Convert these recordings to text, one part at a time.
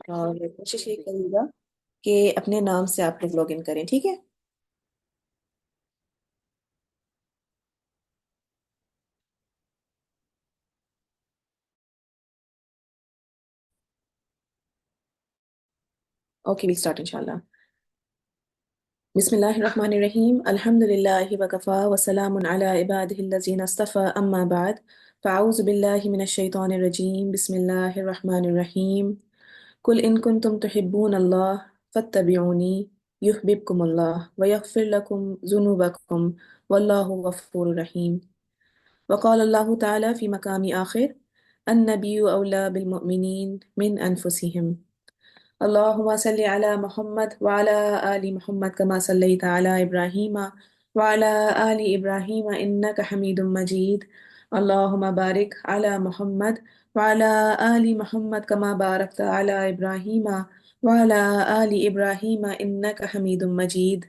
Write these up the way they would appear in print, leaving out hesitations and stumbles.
اور کوشش یہ کریے گا کہ اپنے نام سے آپ لوگ لاگ ان کریں، ٹھیک ہے؟ اوکے، وی اسٹارٹ انشاءاللہ۔ بسم اللہ الرحمن الرحیم، الحمد للہ وکفا وسلام علی عبادہ الذین اصطفى، اما بعد فاعوذ باللہ من الشیطان الرجیم، بسم اللہ الرحمن الرحیم۔ قل ان کنتم تحبون اللہ فاتبعونی یحببکم اللہ ویغفر لکم ذنوبکم واللہ غفور رحیم۔ وقال اللہ تعالی فی مقام آخر، النبی اولی بالمؤمنین من انفسہم۔ اللهم صل على محمد وعلى آل محمد كما صليت على إبراهيم وعلى آل إبراهيم إنك حميد مجيد. اللهم بارك على محمد وعلى آل محمد كما باركت على إبراهيم وعلى آل إبراهيم إنك حميد مجيد.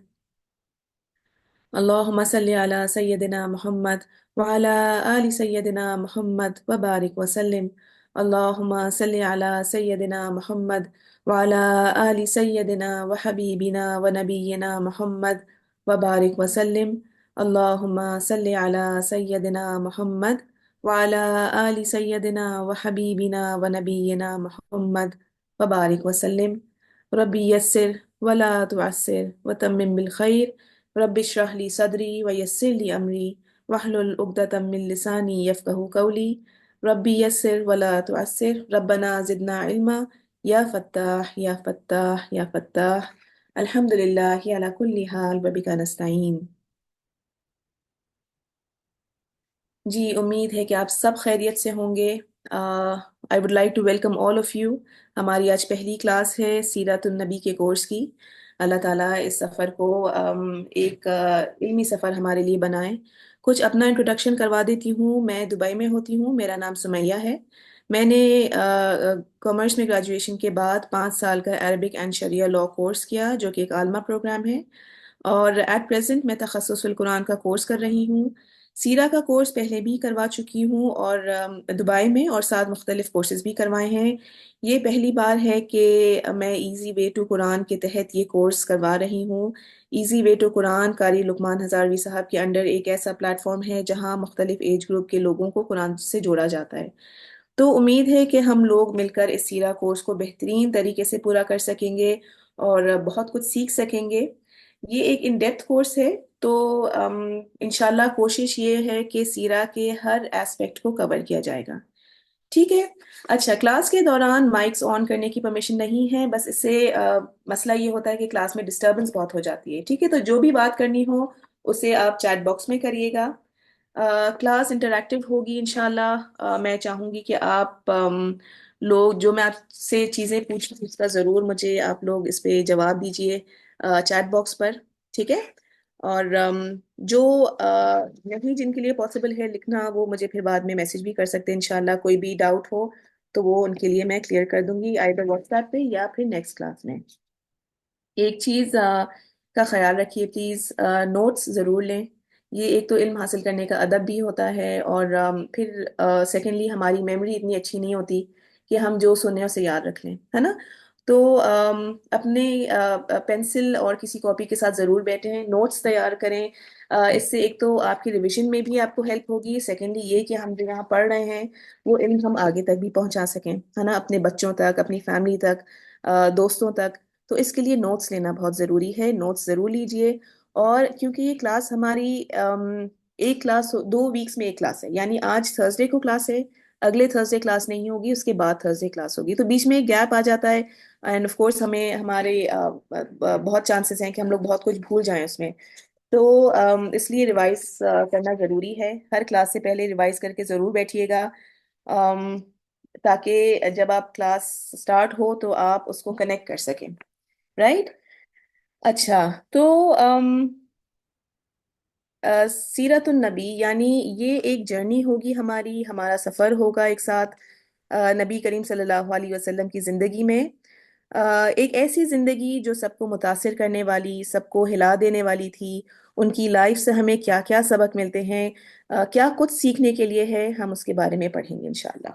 اللهم صل على سيدنا محمد وعلى آل سيدنا محمد وبارك وسلم. اللهم صل على سيدنا محمد وعلى آل سيدنا وحبيبنا ونبينا محمد وبارك وسلم. اللهم صل على سيدنا محمد وعلى آل سيدنا وحبيبنا ونبينا محمد وبارك وسلم. ربي يسر ولا تعسر وتمم بالخير. رب اشرح لي صدري ويسر لي أمري واحلل عقدة من لساني يفقه قولي. ربي يسر ولا تعسر، ربنا زدنا علما، یا فتاح یا فتاح یا فتاح۔ الحمد للہ علی کل حال وبک نستعین۔ جی، امید ہے کہ آپ سب خیریت سے ہوں گے۔ I would like to welcome all of you. ہماری آج پہلی کلاس ہے سیرت النبی کے کورس کی۔ اللہ تعالیٰ اس سفر کو ایک علمی سفر ہمارے لیے بنائیں۔ کچھ اپنا انٹروڈکشن کروا دیتی ہوں۔ میں دبئی میں ہوتی ہوں، میرا نام سمیہ ہے۔ میں نے کامرس میں گریجویشن کے بعد 5 سال کا Arabic and Shariah law course کیا، جو کہ ایک عالمہ پروگرام ہے، اور ایٹ پریزنٹ میں تخصص القرآن کا کورس کر رہی ہوں۔ سیرہ کا کورس پہلے بھی کروا چکی ہوں، اور دبئی میں، اور ساتھ مختلف کورسز بھی کروائے ہیں۔ یہ پہلی بار ہے کہ میں ایزی وے ٹو قرآن کے تحت یہ کورس کروا رہی ہوں۔ ایزی وے ٹو قرآن قاری لقمان ہزاروی صاحب کے انڈر ایک ایسا پلیٹ فارم ہے جہاں مختلف ایج گروپ کے لوگوں کو قرآن سے جوڑا جاتا ہے۔ تو امید ہے کہ ہم لوگ مل کر اس سیرہ کورس کو بہترین طریقے سے پورا کر سکیں گے اور بہت کچھ سیکھ سکیں گے۔ یہ ایک ان ڈیپتھ کورس ہے، تو انشاءاللہ کوشش یہ ہے کہ سیرہ کے ہر ایسپیکٹ کو کور کیا جائے گا، ٹھیک ہے؟ اچھا، کلاس کے دوران مائکس آن کرنے کی پرمیشن نہیں ہے، بس اس سے مسئلہ یہ ہوتا ہے کہ کلاس میں ڈسٹربنس بہت ہو جاتی ہے، ٹھیک ہے؟ تو جو بھی بات کرنی ہو اسے آپ چیٹ باکس میں کریے گا۔ کلاس انٹریکٹیو ہوگی انشاءاللہ۔ میں چاہوں گی کہ آپ لوگ، جو میں آپ سے چیزیں پوچھوں اس کا ضرور مجھے آپ لوگ اس پہ جواب دیجئے چیٹ باکس پر، ٹھیک ہے؟ اور جو نہیں، جن کے لیے پاسبل ہے لکھنا، وہ مجھے پھر بعد میں میسج بھی کر سکتے ہیں انشاءاللہ۔ کوئی بھی ڈاؤٹ ہو تو وہ ان کے لیے میں کلیئر کر دوں گی، آئیدر واٹس ایپ پہ یا پھر نیکسٹ کلاس میں۔ ایک چیز کا خیال رکھیے پلیز، نوٹس ضرور لیں۔ یہ ایک تو علم حاصل کرنے کا ادب بھی ہوتا ہے، اور پھر سیکنڈلی ہماری میموری اتنی اچھی نہیں ہوتی کہ ہم جو سنیں اسے یاد رکھ لیں، ہے نا؟ تو اپنے پینسل اور کسی کاپی کے ساتھ ضرور بیٹھیں، نوٹس تیار کریں۔ اس سے ایک تو آپ کی ریویژن میں بھی آپ کو ہیلپ ہوگی، سیکنڈلی یہ کہ ہم جو یہاں پڑھ رہے ہیں وہ علم ہم آگے تک بھی پہنچا سکیں، ہے نا؟ اپنے بچوں تک، اپنی فیملی تک، دوستوں تک۔ تو اس کے لیے نوٹس لینا بہت ضروری ہے، نوٹس ضرور لیجئے۔ اور کیونکہ یہ کلاس ہماری ایک کلاس 2 ویکس میں ایک کلاس ہے، یعنی آج تھرسڈے کو کلاس ہے، اگلے تھرسڈے کلاس نہیں ہوگی، اس کے بعد تھرسڈے کلاس ہوگی، تو بیچ میں ایک گیپ آ جاتا ہے، اینڈ آف کورس ہمیں ہمارے بہت چانسز ہیں کہ ہم لوگ بہت کچھ بھول جائیں اس میں۔ تو اس لیے ریوائز کرنا ضروری ہے، ہر کلاس سے پہلے ریوائز کر کے ضرور بیٹھیے گا، تاکہ جب آپ کلاس سٹارٹ ہو تو آپ اس کو کنیکٹ کر سکیں، رائٹ؟ اچھا، تو سیرت النبی یعنی یہ ایک جرنی ہوگی ہماری، ہمارا سفر ہوگا ایک ساتھ نبی کریم صلی اللہ علیہ وسلم کی زندگی میں۔ ایک ایسی زندگی جو سب کو متاثر کرنے والی، سب کو ہلا دینے والی تھی۔ ان کی لائف سے ہمیں کیا کیا سبق ملتے ہیں، کیا کچھ سیکھنے کے لیے ہے، ہم اس کے بارے میں پڑھیں گے انشاءاللہ۔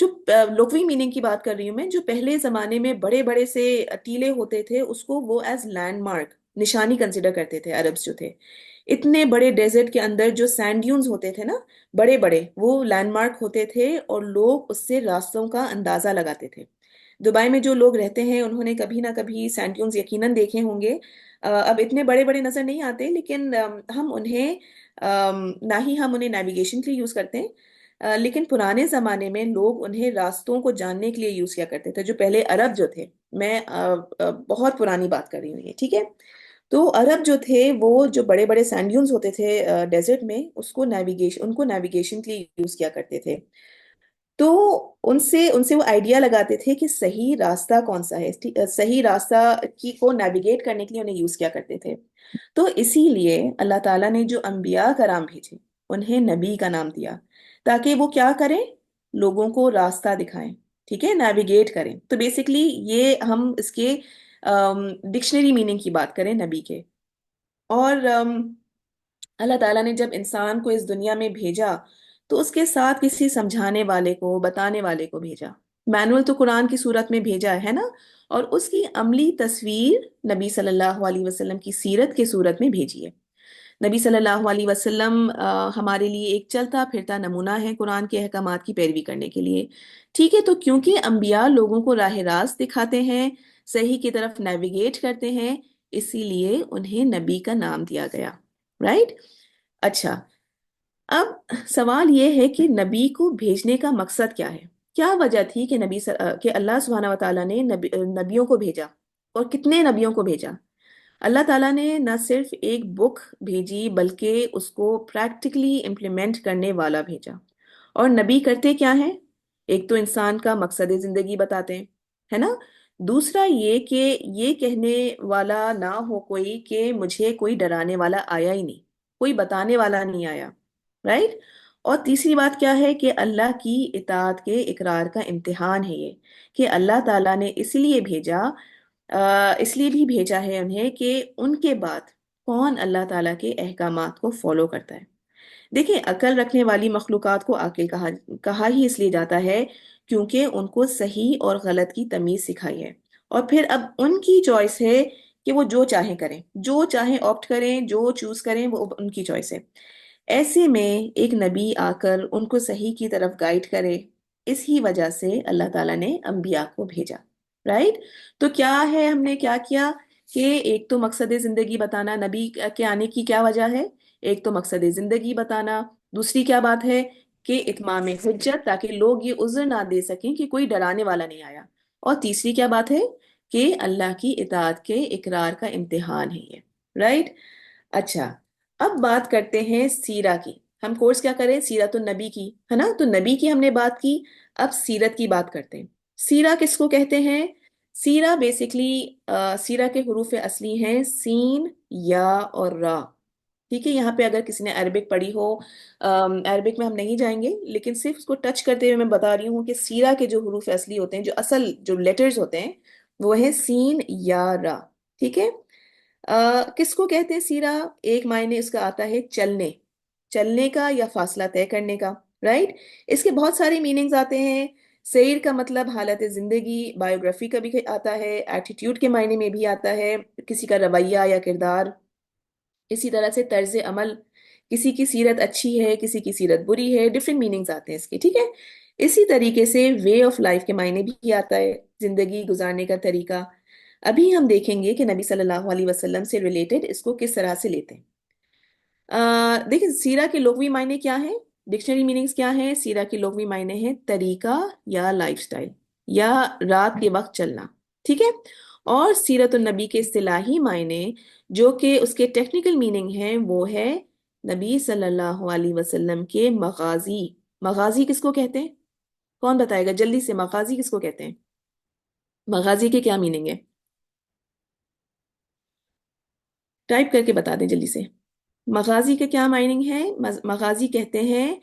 جو لغوی میننگ کی بات کر رہی ہوں میں، جو پہلے زمانے میں بڑے بڑے سے ٹیلے ہوتے تھے اس کو وہ ایز لینڈ مارک، نشانی کنسیڈر کرتے تھے عربس جو تھے۔ اتنے بڑے ڈیزرٹ کے اندر جو سینڈ ڈیونز ہوتے تھے نا، بڑے بڑے، وہ لینڈ مارک ہوتے تھے اور لوگ اس سے راستوں کا اندازہ لگاتے تھے۔ دبئی میں جو لوگ رہتے ہیں انہوں نے کبھی نہ کبھی سینڈ ڈیونز یقیناً دیکھے ہوں گے۔ اب اتنے بڑے بڑے نظر نہیں آتے، لیکن ہم انہیں نہ ہی ہم انہیں نیویگیشن کے لیے یوز کرتے ہیں، لیکن پرانے زمانے میں لوگ انہیں راستوں کو جاننے کے لیے یوز کیا کرتے تھے، جو پہلے عرب جو تھے۔ میں بہت پرانی بات کر رہی ہوں یہ، ٹھیک ہے؟ تو عرب جو تھے وہ جو بڑے بڑے سینڈ ڈیونز ہوتے تھے ڈیزرٹ میں، ان کو نیویگیشن کے لیے یوز کیا کرتے تھے۔ تو ان سے وہ آئیڈیا لگاتے تھے کہ صحیح راستہ کون سا ہے، صحیح راستہ کی کو نیویگیٹ کرنے کے لیے انہیں یوز کیا کرتے تھے۔ تو اسی لیے اللہ تعالیٰ نے جو انبیاء کرام بھیجے انہیں نبی کا نام دیا، تاکہ وہ کیا کریں؟ لوگوں کو راستہ دکھائیں، ٹھیک ہے، نیویگیٹ کریں۔ تو بیسیکلی یہ ہم اس کے ڈکشنری میننگ کی بات کریں نبی کے۔ اور اللہ تعالیٰ نے جب انسان کو اس دنیا میں بھیجا تو اس کے ساتھ کسی سمجھانے والے کو، بتانے والے کو بھیجا۔ مینول تو قرآن کی صورت میں بھیجا ہے نا، اور اس کی عملی تصویر نبی صلی اللہ علیہ وسلم کی سیرت کے صورت میں بھیجی ہے۔ نبی صلی اللہ علیہ وسلم ہمارے لیے ایک چلتا پھرتا نمونہ ہے قرآن کے احکامات کی پیروی کرنے کے لیے، ٹھیک ہے؟ تو کیونکہ انبیاء لوگوں کو راہ راست دکھاتے ہیں، صحیح کی طرف نیویگیٹ کرتے ہیں، اسی لیے انہیں نبی کا نام دیا گیا، رائٹ؟ اچھا، اب سوال یہ ہے کہ نبی کو بھیجنے کا مقصد کیا ہے؟ کیا وجہ تھی کہ کہ اللہ سبحانہ و تعالیٰ نے نبیوں کو بھیجا، اور کتنے نبیوں کو بھیجا؟ اللہ تعالیٰ نے نہ صرف ایک بک بھیجی بلکہ اس کو پریکٹیکلی امپلیمنٹ کرنے والا بھیجا۔ اور نبی کرتے کیا ہیں؟ ایک تو انسان کا مقصد زندگی بتاتے ہیں، ہے نا؟ دوسرا یہ کہ یہ کہنے والا نہ ہو کوئی کہ مجھے کوئی ڈرانے والا آیا ہی نہیں، کوئی بتانے والا نہیں آیا، رائٹ؟ اور تیسری بات کیا ہے کہ اللہ کی اطاعت کے اقرار کا امتحان ہے یہ، کہ اللہ تعالیٰ نے اس لیے بھیجا، اس لیے بھی بھیجا ہے انہیں کہ ان کے بعد کون اللہ تعالیٰ کے احکامات کو فالو کرتا ہے۔ دیکھیں، عقل رکھنے والی مخلوقات کو عاقل کہا ہی اس لیے جاتا ہے کیونکہ ان کو صحیح اور غلط کی تمیز سکھائی ہے، اور پھر اب ان کی چوائس ہے کہ وہ جو چاہیں کریں، جو چاہیں آپٹ کریں، جو چوز کریں، وہ ان کی چوائس ہے۔ ایسے میں ایک نبی آ کر ان کو صحیح کی طرف گائیڈ کرے، اس ہی وجہ سے اللہ تعالیٰ نے انبیاء کو بھیجا، رائٹ؟ تو کیا ہے، ہم نے کیا کیا کہ ایک تو مقصد زندگی بتانا، نبی کے آنے کی کیا وجہ ہے؟ ایک تو مقصد زندگی بتانا، دوسری کیا بات ہے کہ اتمام حجت، تاکہ لوگ یہ عذر نہ دے سکیں کہ کوئی ڈرانے والا نہیں آیا، اور تیسری کیا بات ہے کہ اللہ کی اطاعت کے اقرار کا امتحان ہے یہ، رائٹ؟ اچھا، اب بات کرتے ہیں سیرہ کی۔ ہم کورس کیا کریں؟ سیرت النبی کی، ہے نا؟ تو نبی کی ہم نے بات کی، اب سیرت کی بات کرتے ہیں۔ سیرہ کس کو کہتے ہیں؟ سیرہ بیسیکلی سیرہ کے حروف اصلی ہیں سین، یا اور را، ٹھیک ہے؟ یہاں پہ اگر کسی نے عربک پڑھی ہو، عربک میں ہم نہیں جائیں گے، لیکن صرف اس کو ٹچ کرتے ہوئے میں بتا رہی ہوں کہ سیرہ کے جو حروف اصلی ہوتے ہیں، جو اصل جو لیٹرز ہوتے ہیں، وہ ہیں سین یا را، ٹھیک ہے؟ کس کو کہتے ہیں سیرہ؟ ایک معنی اس کا آتا ہے چلنے، چلنے کا یا فاصلہ طے کرنے کا، رائٹ؟ اس کے بہت سارے میننگز آتے ہیں۔ سیر کا مطلب حالت زندگی، بایوگرافی کا بھی آتا ہے، ایٹیٹیوڈ کے معنی میں بھی آتا ہے، کسی کا رویہ یا کردار، اسی طرح سے طرز عمل، کسی کی سیرت اچھی ہے، کسی کی سیرت بری ہے، ڈفرینٹ میننگز آتے ہیں اس کے، ٹھیک ہے؟ اسی طریقے سے وے آف لائف کے معنی بھی آتا ہے، زندگی گزارنے کا طریقہ۔ ابھی ہم دیکھیں گے کہ نبی صلی اللہ علیہ وسلم سے ریلیٹڈ اس کو کس طرح سے لیتے ہیں۔ دیکھیں، سیرہ کے لغوی معنی کیا ہیں؟ ڈکشنری میننگز کیا ہیں؟ سیرہ کے لغوی معنی ہیں طریقہ یا لائف سٹائل، یا رات کے وقت چلنا، ٹھیک ہے؟ اور سیرت النبی کے اصطلاحی معنی جو کہ اس کے ٹیکنیکل میننگ ہیں، وہ ہے نبی صلی اللہ علیہ وسلم کے مغازی۔ مغازی کس کو کہتے ہیں؟ کون بتائے گا جلدی سے، مغازی کس کو کہتے ہیں؟ مغازی کے کیا میننگ ہے؟ ٹائپ کر کے بتا دیں جلدی سے۔ مغازی کے کیا مائننگ ہے؟ مغازی کہتے ہیں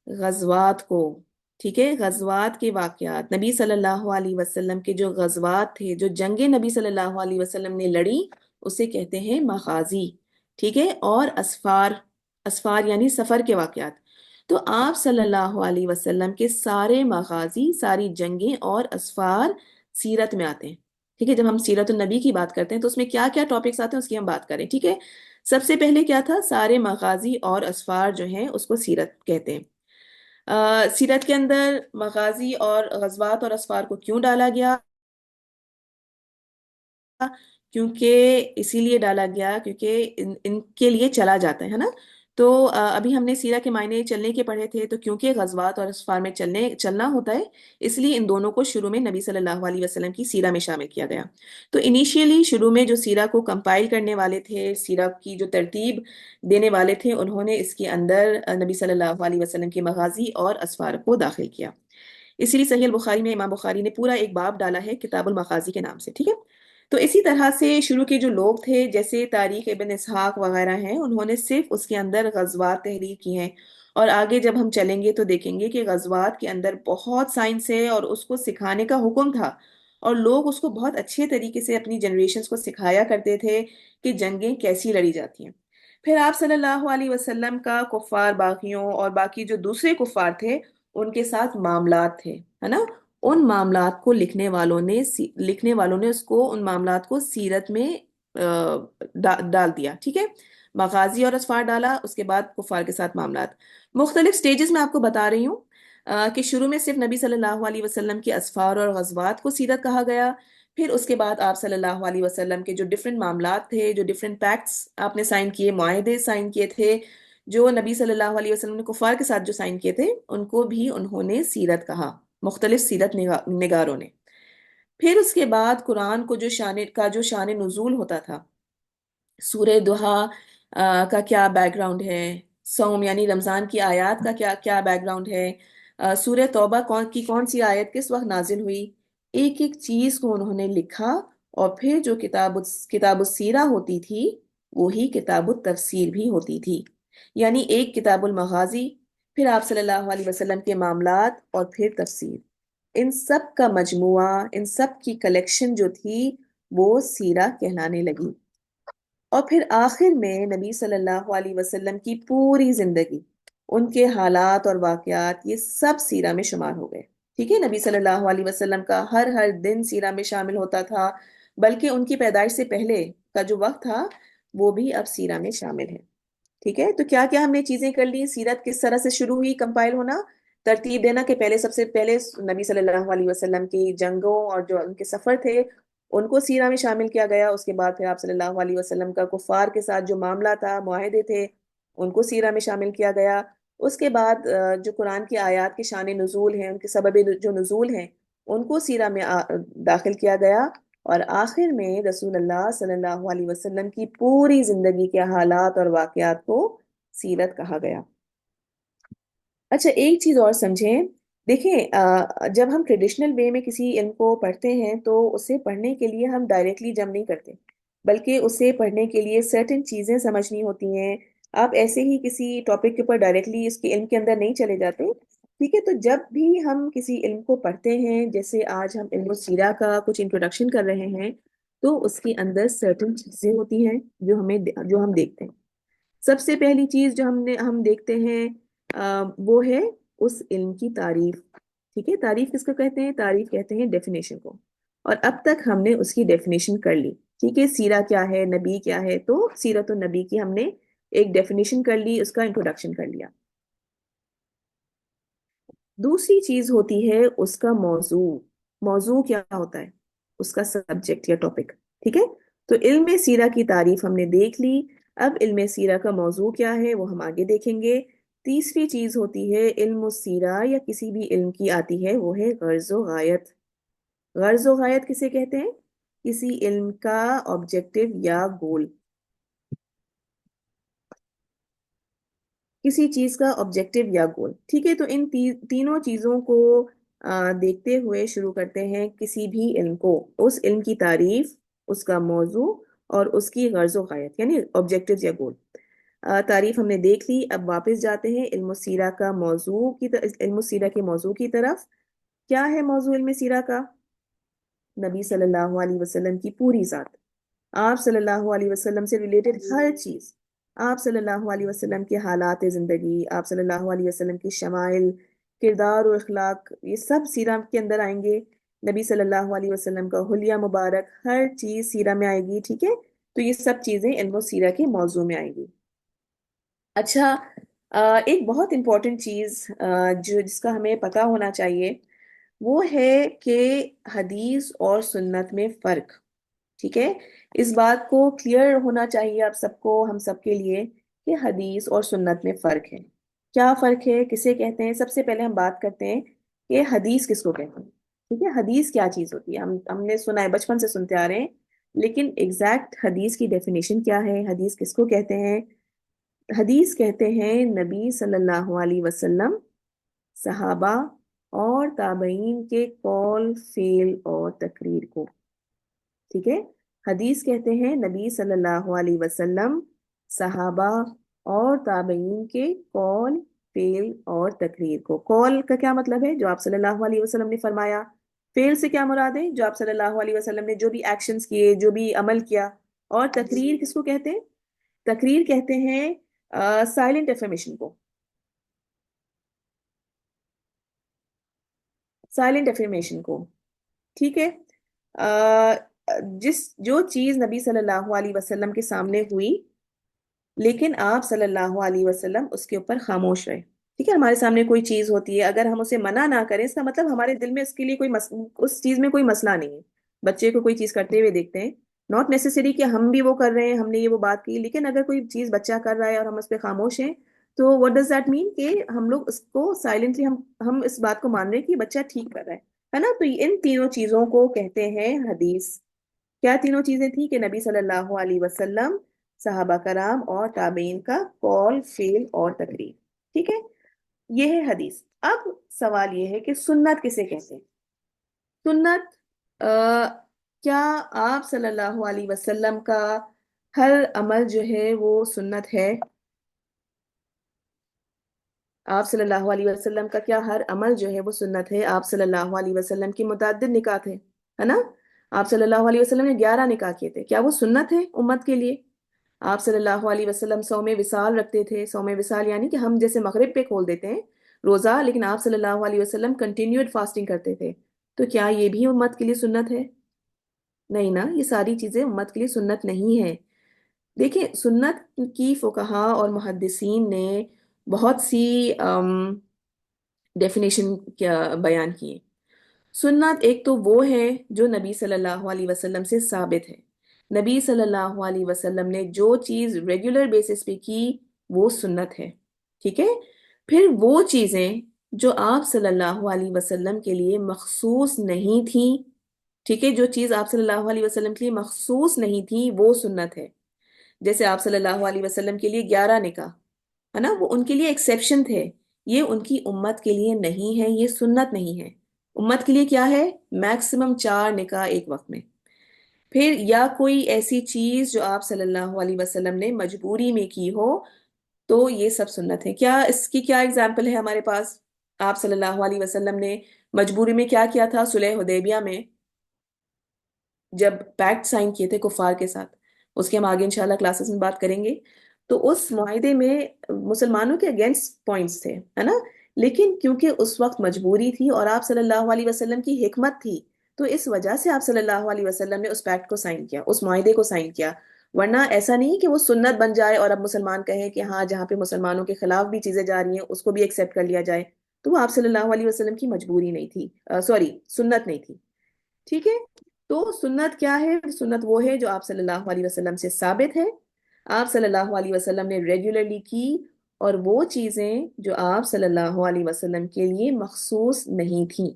غزوات کو، ٹھیک ہے؟ غزوات کے واقعات، نبی صلی اللہ علیہ وسلم کے جو غزوات تھے، جو جنگیں نبی صلی اللہ علیہ وسلم نے لڑی، اسے کہتے ہیں مغازی، ٹھیک ہے؟ اور اسفار، اسفار یعنی سفر کے واقعات۔ تو آپ صلی اللہ علیہ وسلم کے سارے مغازی، ساری جنگیں اور اسفار سیرت میں آتے ہیں، ٹھیک ہے؟ جب ہم سیرت النبی کی بات کرتے ہیں تو اس میں کیا کیا ٹاپکس آتے ہیں اس کی ہم بات کریں، ٹھیک ہے؟ سب سے پہلے کیا تھا؟ سارے مغازی اور اسفار جو ہیں اس کو سیرت کہتے ہیں۔ سیرت کے اندر مغازی اور غزوات اور اسفار کو کیوں ڈالا گیا؟ کیونکہ اسی لیے ڈالا گیا کیونکہ ان کے لیے چلا جاتا ہے نا۔ تو ابھی ہم نے سیرہ کے معنی چلنے کے پڑھے تھے، تو کیونکہ غزوات اور اسفار میں چلنا ہوتا ہے، اس لیے ان دونوں کو شروع میں نبی صلی اللہ علیہ وسلم کی سیرہ میں شامل کیا گیا۔ تو انیشیلی شروع میں جو سیرہ کو کمپائل کرنے والے تھے، سیرہ کی جو ترتیب دینے والے تھے، انہوں نے اس کے اندر نبی صلی اللہ علیہ وسلم کے مغازی اور اسفار کو داخل کیا۔ اسی لیے صحیح البخاری میں امام بخاری نے پورا ایک باب ڈالا ہے کتاب المغازی کے نام سے، ٹھیک ہے؟ تو اسی طرح سے شروع کے جو لوگ تھے، جیسے تاریخ ابن اسحاق وغیرہ ہیں، انہوں نے صرف اس کے اندر غزوات تحریر کی ہیں، اور آگے جب ہم چلیں گے تو دیکھیں گے کہ غزوات کے اندر بہت سائنس ہے اور اس کو سکھانے کا حکم تھا، اور لوگ اس کو بہت اچھے طریقے سے اپنی جنریشنز کو سکھایا کرتے تھے کہ جنگیں کیسی لڑی جاتی ہیں۔ پھر آپ صلی اللہ علیہ وسلم کا کفار باغیوں اور باقی جو دوسرے کفار تھے ان کے ساتھ معاملات تھے، ہے نا؟ ان معاملات کو لکھنے والوں نے اس کو ان معاملات کو سیرت میں ڈال دیا، ٹھیک ہے؟ مغازی اور اسفار ڈالا، اس کے بعد کفار کے ساتھ معاملات۔ مختلف سٹیجز میں آپ کو بتا رہی ہوں کہ شروع میں صرف نبی صلی اللہ علیہ وسلم کے اسفار اور غزوات کو سیرت کہا گیا، پھر اس کے بعد آپ صلی اللہ علیہ وسلم کے جو ڈفرینٹ معاملات تھے، جو ڈفرینٹ پیکٹس آپ نے سائن کیے، معاہدے سائن کیے تھے، جو نبی صلی اللہ علیہ وسلم نے کفار کے ساتھ جو سائن کیے تھے، ان کو بھی انہوں نے سیرت کہا، مختلف سیرت نگاروں نے۔ پھر اس کے بعد قرآن کو جو شان نزول ہوتا تھا، سورہ دہا کا کیا بیک گراؤنڈ ہے، صوم یعنی رمضان کی آیات کا کیا کیا بیک گراؤنڈ ہے، سورہ توبہ کون سی آیت کس وقت نازل ہوئی، ایک ایک چیز کو انہوں نے لکھا، اور پھر جو کتاب السیرہ ہوتی تھی وہی کتاب التفسیر بھی ہوتی تھی، یعنی ایک کتاب المغازی، پھر آپ صلی اللہ علیہ وسلم کے معاملات، اور پھر تفسیر، ان سب کا مجموعہ، ان سب کی کلیکشن جو تھی وہ سیرہ کہلانے لگی۔ اور پھر آخر میں نبی صلی اللہ علیہ وسلم کی پوری زندگی، ان کے حالات اور واقعات، یہ سب سیرہ میں شمار ہو گئے، ٹھیک ہے؟ نبی صلی اللہ علیہ وسلم کا ہر دن سیرہ میں شامل ہوتا تھا، بلکہ ان کی پیدائش سے پہلے کا جو وقت تھا وہ بھی اب سیرہ میں شامل ہے، ٹھیک ہے؟ تو کیا کیا ہم نے چیزیں کر لی؟ سیرت کس طرح سے شروع ہوئی کمپائل ہونا، ترتیب دینا کہ پہلے سب سے پہلے نبی صلی اللہ علیہ وسلم کی جنگوں اور جو ان کے سفر تھے ان کو سیرہ میں شامل کیا گیا، اس کے بعد پھر آپ صلی اللہ علیہ وسلم کا کفار کے ساتھ جو معاملہ تھا، معاہدے تھے، ان کو سیرہ میں شامل کیا گیا، اس کے بعد جو قرآن کی آیات کے شان نزول ہیں، ان کے سبب جو نزول ہیں، ان کو سیرہ میں داخل کیا گیا، اور آخر میں رسول اللہ صلی اللہ علیہ وسلم کی پوری زندگی کے حالات اور واقعات کو سیرت کہا گیا۔ اچھا، ایک چیز اور سمجھیں، دیکھیں جب ہم ٹریڈیشنل وے میں کسی علم کو پڑھتے ہیں تو اسے پڑھنے کے لیے ہم ڈائریکٹلی جمع نہیں کرتے، بلکہ اسے پڑھنے کے لیے سرٹن چیزیں سمجھنی ہوتی ہیں۔ آپ ایسے ہی کسی ٹاپک کے اوپر ڈائریکٹلی اس کے علم کے اندر نہیں چلے جاتے، ٹھیک ہے؟ تو جب بھی ہم کسی علم کو پڑھتے ہیں، جیسے آج ہم علم السیرہ کا کچھ انٹروڈکشن کر رہے ہیں، تو اس کے اندر سرٹن چیزیں ہوتی ہیں جو ہم دیکھتے ہیں۔ سب سے پہلی چیز جو ہم دیکھتے ہیں وہ ہے اس علم کی تعریف، ٹھیک ہے؟ تعریف کس کو کہتے ہیں؟ تعریف کہتے ہیں ڈیفینیشن کو، اور اب تک ہم نے اس کی ڈیفینیشن کر لی، ٹھیک ہے؟ سیرہ کیا ہے، نبی کیا ہے، تو سیرت النبی کی ہم نے ایک ڈیفینیشن کر لی، اس کا انٹروڈکشن کر لیا۔ دوسری چیز ہوتی ہے اس کا موضوع۔ موضوع کیا ہوتا ہے؟ اس کا سبجیکٹ یا ٹاپک، ٹھیک ہے؟ تو علم سیرہ کی تعریف ہم نے دیکھ لی، اب علم سیرہ کا موضوع کیا ہے وہ ہم آگے دیکھیں گے۔ تیسری چیز ہوتی ہے علم السیرہ یا کسی بھی علم کی آتی ہے، وہ ہے غرض و غایت۔ غرض و غایت کسے کہتے ہیں؟ کسی علم کا آبجیکٹو یا گول، کسی چیز کا آبجیکٹو یا گول، ٹھیک ہے؟ تو ان تینوں چیزوں کو دیکھتے ہوئے شروع کرتے ہیں کسی بھی علم کو، اس علم کی تعریف، اس کا موضوع، اور اس کی غرض و غایت یعنی آبجیکٹو یا گول۔ تعریف ہم نے دیکھ لی، اب واپس جاتے ہیں علم السیرہ کا موضوع علم السیرہ کے موضوع کی طرف۔ کیا ہے موضوع علم سیرہ کا؟ نبی صلی اللہ علیہ وسلم کی پوری ذات، آپ صلی اللہ علیہ وسلم سے ریلیٹڈ ہر چیز، آپ صلی اللہ علیہ وسلم کے حالات زندگی، آپ صلی اللہ علیہ وسلم کی شمائل، کردار و اخلاق، یہ سب سیرہ کے اندر آئیں گے۔ نبی صلی اللہ علیہ وسلم کا حلیہ مبارک، ہر چیز سیرہ میں آئے گی، ٹھیک ہے؟ تو یہ سب چیزیں علم و سیرہ کے موضوع میں آئیں گی۔ اچھا، ایک بہت امپورٹنٹ چیز جس کا ہمیں پتہ ہونا چاہیے، وہ ہے کہ حدیث اور سنت میں فرق، ٹھیک ہے؟ اس بات کو کلیئر ہونا چاہیے آپ سب کو، ہم سب کے لیے، کہ حدیث اور سنت میں فرق ہے۔ کیا فرق ہے، کسے کہتے ہیں؟ سب سے پہلے ہم بات کرتے ہیں کہ حدیث کس کو کہتے ہیں، ٹھیک ہے؟ حدیث کیا چیز ہوتی ہے؟ ہم نے سنا ہے، بچپن سے سنتے آ رہے ہیں، لیکن ایگزیکٹ حدیث کی ڈیفینیشن کیا ہے؟ حدیث کس کو کہتے ہیں؟ حدیث کہتے ہیں نبی صلی اللہ علیہ وسلم، صحابہ اور تابعین کے قول، فعل اور تقریر کو، ٹھیک ہے؟ حدیث کہتے ہیں نبی صلی اللہ علیہ وسلم، صحابہ اور تابعین کے قول، فعل اور تقریر کو۔ قول کا کیا مطلب ہے؟ جو آپ صلی اللہ علیہ وسلم نے فرمایا۔ فعل سے کیا مراد ہے؟ جو آپ صلی اللہ علیہ وسلم نے جو بھی ایکشنز کیے، جو بھی عمل کیا۔ اور تقریر کس کو کہتے ہیں؟ تقریر کہتے ہیں سائلنٹ افرمیشن کو، سائلنٹ افرمیشن کو، ٹھیک ہے؟ آ، جو چیز نبی صلی اللہ علیہ وسلم کے سامنے ہوئی، لیکن آپ صلی اللہ علیہ وسلم اس کے اوپر خاموش رہے، ٹھیک ہے؟ ہمارے سامنے کوئی چیز ہوتی ہے، اگر ہم اسے منع نہ کریں، اس کا مطلب ہمارے دل میں اس کے لیے اس چیز میں کوئی مسئلہ نہیں ہے۔ بچے کو کوئی چیز کرتے ہوئے دیکھتے ہیں، ناٹ نیسیسری کہ ہم بھی وہ کر رہے ہیں، ہم نے یہ وہ بات کی، لیکن اگر کوئی چیز بچہ کر رہا ہے اور ہم اس پہ خاموش ہیں، تو واٹ ڈز دیٹ مین؟ کہ ہم لوگ اس کو سائلنٹلی، ہم اس بات کو مان رہے ہیں کہ بچہ ٹھیک کر رہا ہے نا؟ تو ان تینوں چیزوں کو کہتے ہیں حدیث۔ کیا تینوں چیزیں تھیں؟ کہ نبی صلی اللہ علیہ وسلم، صحابہ کرام اور تابعین کا قول، فعل اور تقریر، ٹھیک ہے؟ یہ ہے حدیث۔ اب سوال یہ ہے کہ سنت کسے کہتے ہیں؟ سنت، آ، کیا آپ صلی اللہ علیہ وسلم کا ہر عمل جو ہے وہ سنت ہے؟ آپ صلی اللہ علیہ وسلم کا کیا ہر عمل جو ہے وہ سنت ہے؟ آپ صلی اللہ علیہ وسلم کی متعدد نکاح تھے، ہے نا؟ آپ صلی اللہ علیہ وسلم نے 11 نکاح کیے تھے، کیا وہ سنت ہے امت کے لیے؟ آپ صلی اللہ علیہ وسلم صوم وصال رکھتے تھے، صوم وصال یعنی کہ ہم جیسے مغرب پہ کھول دیتے ہیں روزہ، لیکن آپ صلی اللہ علیہ وسلم کنٹینیوڈ فاسٹنگ کرتے تھے، تو کیا یہ بھی امت کے لیے سنت ہے؟ نہیں نا، یہ ساری چیزیں امت کے لیے سنت نہیں ہے۔ دیکھیں، سنت کی فقہا اور محدثین نے بہت سی ڈیفینیشن کیا بیان کیے۔ سنت ایک تو وہ ہے جو نبی صلی اللہ علیہ وسلم سے ثابت ہے، نبی صلی اللہ علیہ وسلم نے جو چیز ریگولر بیسس پہ کی، وہ سنت ہے، ٹھیک ہے؟ پھر وہ چیزیں جو آپ صلی اللہ علیہ وسلم کے لیے مخصوص نہیں تھیں، ٹھیک ہے؟ جو چیز آپ صلی اللہ علیہ وسلم کے لیے مخصوص نہیں تھی، وہ سنت ہے۔ جیسے آپ صلی اللہ علیہ وسلم کے لیے 11 نکاح، ہے نا؟ وہ ان کے لیے ایکسیپشن تھے، یہ ان کی امت کے لیے نہیں ہے، یہ سنت نہیں ہے۔ امت کے لیے کیا ہے؟ میکسیمم 4 نکاح ایک وقت میں۔ پھر یا کوئی ایسی چیز جو آپ صلی اللہ علیہ وسلم نے مجبوری میں کی ہو، تو یہ سب سنت ہے۔ کیا اس کی کیا اگزامپل ہے ہمارے پاس؟ آپ صلی اللہ علیہ وسلم نے مجبوری میں کیا کیا تھا؟ صلح حدیبیہ میں جب پیکٹ سائن کیے تھے کفار کے ساتھ، اس کے ہم آگے انشاءاللہ کلاسز میں بات کریں گے، تو اس معاہدے میں مسلمانوں کے اگینسٹ پوائنٹس تھے، ہے نا؟ لیکن کیونکہ اس وقت مجبوری تھی اور آپ صلی اللہ علیہ وسلم کی حکمت تھی، تو اس وجہ سے آپ صلی اللہ علیہ وسلم نے اس پیکٹ کو سائن کیا، اس معاہدے کو سائن کیا۔ ورنہ ایسا نہیں کہ وہ سنت بن جائے اور اب مسلمان کہیں کہ ہاں جہاں پہ مسلمانوں کے خلاف بھی چیزیں جا رہی ہیں اس کو بھی ایکسیپٹ کر لیا جائے، تو وہ آپ صلی اللہ علیہ وسلم کی مجبوری نہیں تھی، سوری، سنت نہیں تھی، ٹھیک ہے؟ تو سنت کیا ہے؟ سنت وہ ہے جو آپ صلی اللہ علیہ وسلم سے ثابت ہے، آپ صلی اللہ علیہ وسلم نے ریگولرلی کی، اور وہ چیزیں جو آپ صلی اللہ علیہ وسلم کے لیے مخصوص نہیں تھیں۔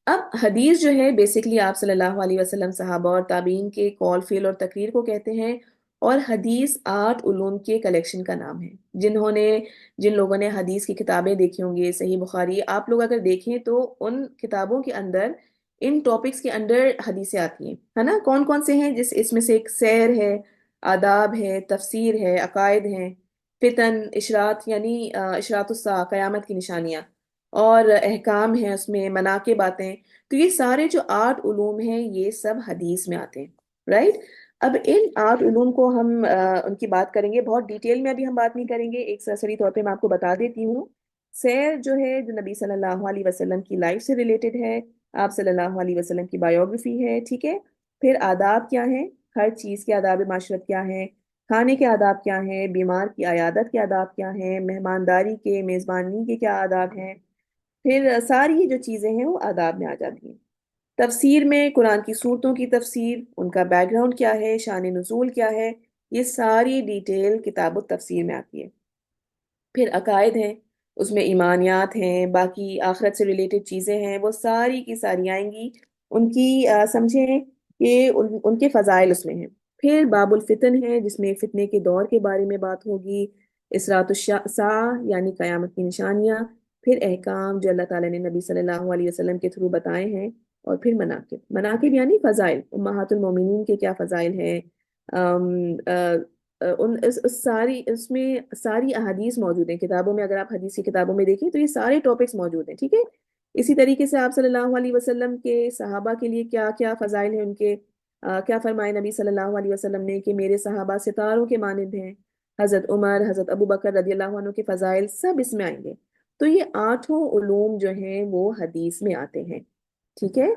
اب حدیث جو ہے بیسیکلی آپ صلی اللہ علیہ وسلم، صحابہ اور تابعین کے قول، فعل اور تقریر کو کہتے ہیں، اور حدیث 8 علوم کے کلیکشن کا نام ہے۔ جن لوگوں نے حدیث کی کتابیں دیکھی ہوں گی، صحیح بخاری، آپ لوگ اگر دیکھیں تو ان کتابوں کے اندر ان ٹاپکس کے انڈر حدیثیں آتی ہیں، ہے نا؟ کون کون سے ہیں؟ اس میں سے ایک سیر ہے، آداب ہے، تفسیر ہے، عقائد ہیں، فتن، اشراط یعنی اشراط الساعہ، قیامت کی نشانیاں، اور احکام ہیں، اس میں مناقب باتیں، تو یہ سارے جو 8 علوم ہیں یہ سب حدیث میں آتے ہیں، رائٹ؟ اب ان آٹھ علوم کو ہم ان کی بات کریں گے، بہت ڈیٹیل میں ابھی ہم بات نہیں کریں گے، ایک سرسری طور پہ میں آپ کو بتا دیتی ہوں۔ سیر جو ہے، جو نبی صلی اللہ علیہ وسلم کی لائف سے ریلیٹڈ ہے، آپ صلی اللہ علیہ وسلم کی بایوگرافی ہے، ٹھیک ہے۔ پھر آداب کیا ہیں، ہر چیز کے آداب معاشرت کیا ہیں، کھانے کے آداب کیا ہیں، بیمار کی عیادت کے آداب کیا ہیں، مہمانداری کے، میزبانی کے کیا آداب ہیں۔ پھر ساری جو چیزیں ہیں وہ آداب میں آ جاتی ہیں۔ تفسیر میں قرآن کی صورتوں کی تفسیر، ان کا بیک گراؤنڈ کیا ہے، شان نزول کیا ہے، یہ ساری ڈیٹیل کتاب التفسیر میں آتی ہے۔ پھر عقائد ہیں، اس میں ایمانیات ہیں، باقی آخرت سے ریلیٹڈ چیزیں ہیں، وہ ساری کی ساری آئیں گی۔ ان کی سمجھیں کہ ان کے فضائل اس میں ہیں۔ پھر باب الفتن ہے، جس میں فتنے کے دور کے بارے میں بات ہوگی، اسرات الساعہ یعنی قیامت کی نشانیاں، پھر احکام جو اللہ تعالیٰ نے نبی صلی اللہ علیہ وسلم کے تھرو بتائے ہیں، اور پھر مناقب، مناقب یعنی فضائل، امہات المومنین کے کیا فضائل ہیں۔ ام، آ، اس میں ساری احادیث موجود ہیں کتابوں میں، اگر آپ حدیث کی کتابوں میں دیکھیں تو یہ سارے ٹاپکس موجود ہیں، ٹھیک ہے۔ اسی طریقے سے آپ صلی اللہ علیہ وسلم کے صحابہ کے لیے کیا کیا فضائل ہیں ان کے، کیا فرمائے نبی صلی اللہ علیہ وسلم نے کہ میرے صحابہ ستاروں کے مانند ہیں۔ حضرت عمر، حضرت ابو بکر رضی اللہ عنہ کے فضائل سب اس میں آئیں گے۔ تو یہ آٹھوں علوم جو ہیں وہ حدیث میں آتے ہیں، ٹھیک ہے۔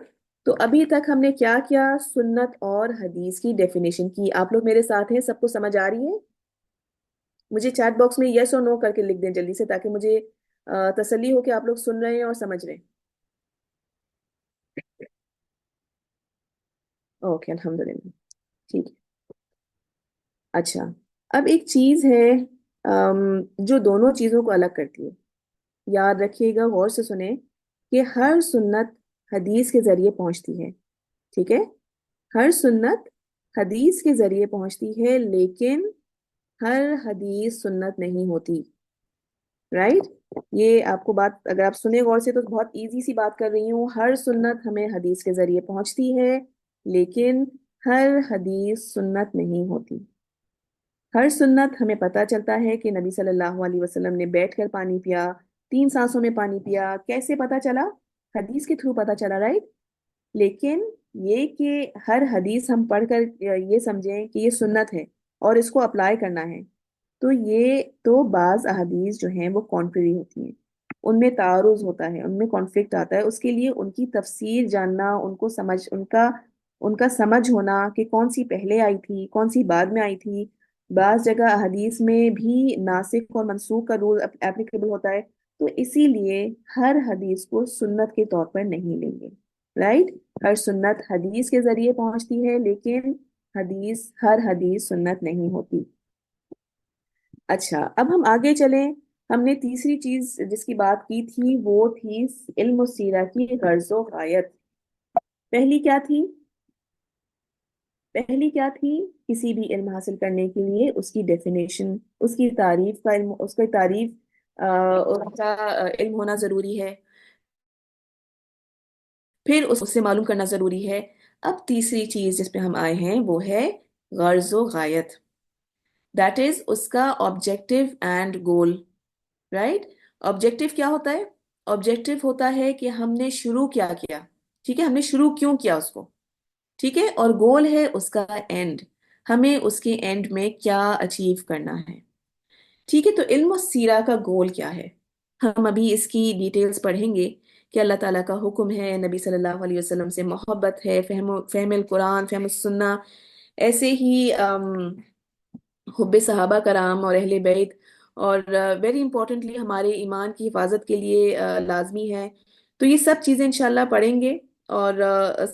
تو ابھی تک ہم نے کیا کیا، سنت اور حدیث کی ڈیفینیشن کی۔ آپ لوگ میرے ساتھ ہیں، سب کو سمجھ آ رہی ہے؟ مجھے چیٹ باکس میں یس اور نو کر کے لکھ دیں جلدی سے، تاکہ مجھے تسلی ہو کہ آپ لوگ سن رہے ہیں اور سمجھ رہے ہیں۔ اوکے، الحمدللہ، ٹھیک ہے۔ اچھا، اب ایک چیز ہے جو دونوں چیزوں کو الگ کرتی ہے، یاد رکھیے گا، غور سے سنیں، کہ ہر سنت حدیث کے ذریعے پہنچتی ہے، ٹھیک ہے۔ ہر سنت حدیث کے ذریعے پہنچتی ہے، لیکن ہر حدیث سنت نہیں ہوتی، رائٹ۔ یہ آپ کو بات اگر آپ سنیں غور سے تو بہت ایزی سی بات کر رہی ہوں، ہر سنت ہمیں حدیث کے ذریعے پہنچتی ہے، لیکن ہر حدیث سنت نہیں ہوتی۔ ہر سنت ہمیں پتہ چلتا ہے کہ نبی صلی اللہ علیہ وسلم نے بیٹھ کر پانی پیا، 3 سانسوں میں پانی پیا، کیسے پتہ چلا؟ حدیث کے تھرو پتہ چلا، رائٹ۔ لیکن یہ کہ ہر حدیث ہم پڑھ کر یہ سمجھیں کہ یہ سنت ہے اور اس کو اپلائی کرنا ہے، تو یہ تو بعض احادیث جو ہیں وہ کانٹری ہوتی ہیں، ان میں تعارض ہوتا ہے، ان میں کانفلکٹ آتا ہے، اس کے لیے ان کی تفسیر جاننا، ان کو سمجھ، ان کا سمجھ ہونا کہ کون سی پہلے آئی تھی، کون سی بعد میں آئی تھی۔ بعض جگہ احادیث میں بھی ناسخ اور منسوخ کا رول اپلیکیبل ہوتا ہے، تو اسی لیے ہر حدیث کو سنت کے طور پر نہیں لیں گے، رائٹ۔ ہر سنت حدیث کے ذریعے پہنچتی ہے، لیکن ہر حدیث سنت نہیں ہوتی۔ اچھا، اب ہم آگے چلیں۔ ہم نے تیسری چیز جس کی بات کی تھی وہ تھی علم السیرہ کی غرض و غایت۔ پہلی کیا تھی؟ پہلی کیا تھی؟ کسی بھی علم حاصل کرنے کے لیے اس کی ڈیفینیشن، اس کی تعریف کا علم، اس کی تعریف اس کا علم ہونا ضروری ہے، پھر اس سے معلوم کرنا ضروری ہے۔ اب تیسری چیز جس پہ ہم آئے ہیں وہ ہے غرض و غایت، دیٹ از اس کا objective and goal, right. Objective کیا ہوتا ہے؟ آبجیکٹو ہوتا ہے کہ ہم نے شروع کیا کیا، ٹھیک ہے، ہم نے شروع کیوں کیا اس کو، ٹھیک ہے، اور گول ہے اس کا اینڈ، ہمیں اس کے اینڈ میں کیا اچیو کرنا ہے، ٹھیک ہے۔ تو علم السیرہ کا گول کیا ہے؟ ہم ابھی اس کی ڈیٹیلز پڑھیں گے کہ اللہ تعالیٰ کا حکم ہے، نبی صلی اللہ علیہ وسلم سے محبت ہے، فہم القرآن، فہم السنہ، ایسے ہی حب صحابہ کرام اور اہل بیت، اور ویری امپورٹنٹلی ہمارے ایمان کی حفاظت کے لیے لازمی ہے۔ تو یہ سب چیزیں انشاءاللہ پڑھیں گے، اور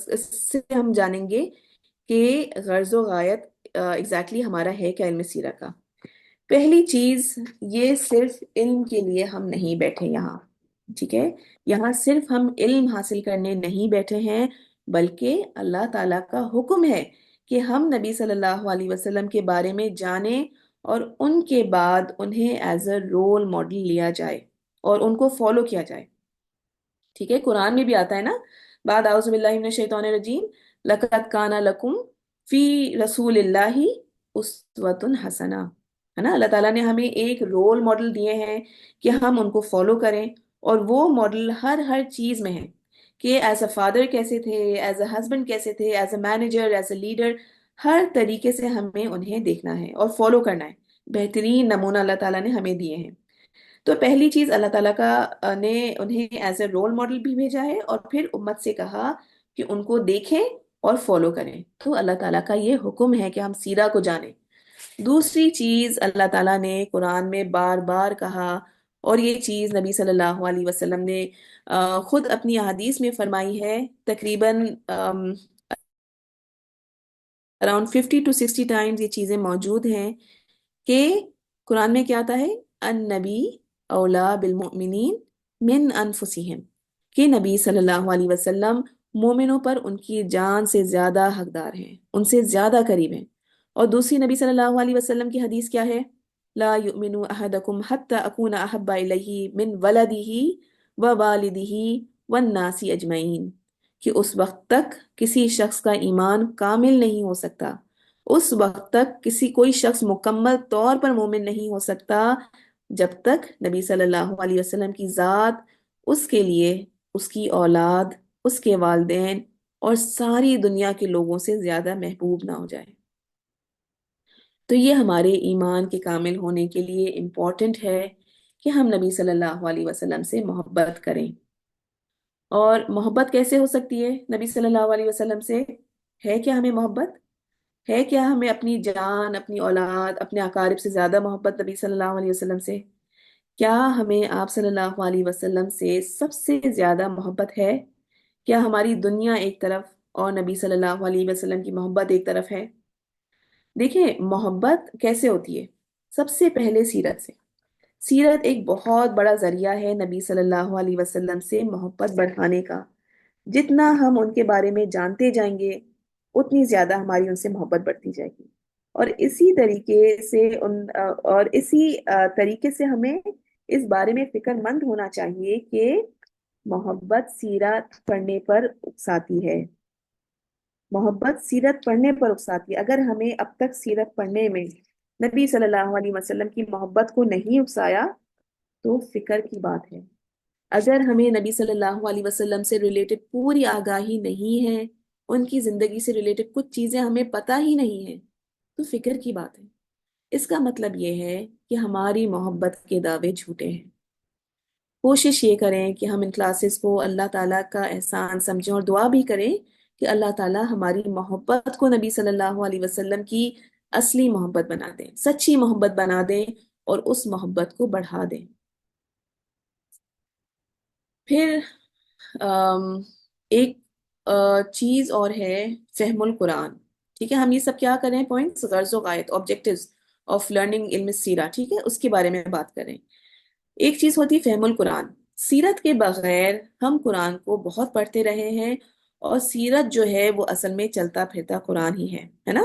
اس سے ہم جانیں گے کہ غرض و غایت ایگزیکٹلی ہمارا ہے کیا علم سیرہ کا۔ پہلی چیز، یہ صرف علم کے لیے ہم نہیں بیٹھے یہاں، ٹھیک ہے، یہاں صرف ہم علم حاصل کرنے نہیں بیٹھے ہیں، بلکہ اللہ تعالیٰ کا حکم ہے کہ ہم نبی صلی اللہ علیہ وسلم کے بارے میں جانیں، اور ان کے بعد انہیں ایز اے رول ماڈل لیا جائے اور ان کو فالو کیا جائے، ٹھیک ہے۔ قرآن میں بھی آتا ہے نا، بعد اعوذ باللہ من الشیطان الرجیم، لقد کان لکم فی رسول اللہ اسوۃ حسنہ، ہے نا، اللہ تعالیٰ نے ہمیں ایک رول ماڈل دیے ہیں کہ ہم ان کو فالو کریں، اور وہ ماڈل ہر چیز میں ہے، کہ ایز اے فادر کیسے تھے، ایز اے ہسبینڈ کیسے تھے، as a manager, as a leader, ہر طریقے سے ہمیں انہیں دیکھنا ہے اور فالو کرنا ہے۔ بہترین نمونہ اللہ تعالیٰ نے ہمیں دیے ہیں۔ تو پہلی چیز اللہ تعالیٰ نے انہیں ایز اے رول ماڈل بھی بھیجا ہے، اور پھر امت سے کہا کہ ان کو دیکھیں اور فالو کریں۔ تو اللہ تعالیٰ کا یہ حکم ہے کہ ہم سیرہ کو جانیں۔ دوسری چیز اللہ تعالیٰ نے قرآن میں بار بار کہا، اور یہ چیز نبی صلی اللہ علیہ وسلم نے خود اپنی احادیث میں فرمائی ہے، تقریباً اراؤنڈ 50 to 60 ٹائمز یہ چیزیں موجود ہیں کہ قرآن میں کیا آتا ہے؟ النبی اولا بالمؤمنین من انفسہم، کہ نبی صلی اللہ علیہ وسلم مومنوں پر ان کی جان سے زیادہ حقدار ہیں، ان سے زیادہ قریب ہیں۔ اور دوسری نبی صلی اللہ علیہ وسلم کی حدیث کیا ہے؟ لا یؤمن احدکم حتی اکون احب الیہ من ولدہ ووالدہ والناس اجمعین، کہ اس وقت تک کسی شخص کا ایمان کامل نہیں ہو سکتا، اس وقت تک کوئی شخص مکمل طور پر مومن نہیں ہو سکتا جب تک نبی صلی اللہ علیہ وسلم کی ذات اس کے لیے، اس کی اولاد، اس کے والدین اور ساری دنیا کے لوگوں سے زیادہ محبوب نہ ہو جائے۔ تو یہ ہمارے ایمان کے کامل ہونے کے لیے امپورٹنٹ ہے کہ ہم نبی صلی اللہ علیہ وسلم سے محبت کریں۔ اور محبت کیسے ہو سکتی ہے نبی صلی اللہ علیہ وسلم سے؟ ہے کیا ہمیں محبت؟ ہے کیا ہمیں اپنی جان، اپنی اولاد، اپنے اقارب سے زیادہ محبت نبی صلی اللہ علیہ وسلم سے؟ کیا ہمیں آپ صلی اللہ علیہ وسلم سے سب سے زیادہ محبت ہے؟ کیا ہماری دنیا ایک طرف اور نبی صلی اللہ علیہ وسلم کی محبت ایک طرف ہے؟ دیکھیں محبت کیسے ہوتی ہے؟ سب سے پہلے سیرت سے۔ سیرت ایک بہت بڑا ذریعہ ہے نبی صلی اللہ علیہ وسلم سے محبت بڑھانے کا۔ جتنا ہم ان کے بارے میں جانتے جائیں گے اتنی زیادہ ہماری ان سے محبت بڑھتی جائے گی۔ اور اسی طریقے سے طریقے سے ہمیں اس بارے میں فکر مند ہونا چاہیے کہ محبت سیرت پڑھنے پر اکساتی ہے۔ محبت سیرت پڑھنے پر اکساتی ہے۔ اگر ہمیں اب تک سیرت پڑھنے میں نبی صلی اللہ علیہ وسلم کی محبت کو نہیں اکسایا تو فکر کی بات ہے۔ اگر ہمیں نبی صلی اللہ علیہ وسلم سے ریلیٹڈ پوری آگاہی نہیں ہے، ان کی زندگی سے ریلیٹڈ کچھ چیزیں ہمیں پتہ ہی نہیں ہیں، تو فکر کی بات ہے۔ اس کا مطلب یہ ہے کہ ہماری محبت کے دعوے جھوٹے ہیں۔ کوشش یہ کریں کہ ہم ان کلاسز کو اللہ تعالیٰ کا احسان سمجھیں، اور دعا بھی کریں کہ اللہ تعالیٰ ہماری محبت کو نبی صلی اللہ علیہ وسلم کی اصلی محبت بنا دیں، سچی محبت بنا دیں، اور اس محبت کو بڑھا دیں۔ پھر ایک چیز اور ہے، فہم القرآن۔ ٹھیک ہے، ہم یہ سب کیا کریں؟ پوائنٹس، غرض و غایت، آبجیکٹیوز آف لرننگ علم سیرہ، ٹھیک ہے، اس کے بارے میں بات کریں۔ ایک چیز ہوتی فہم القرآن۔ سیرت کے بغیر ہم قرآن کو بہت پڑھتے رہے ہیں، اور سیرت جو ہے وہ اصل میں چلتا پھرتا قرآن ہی ہے نا؟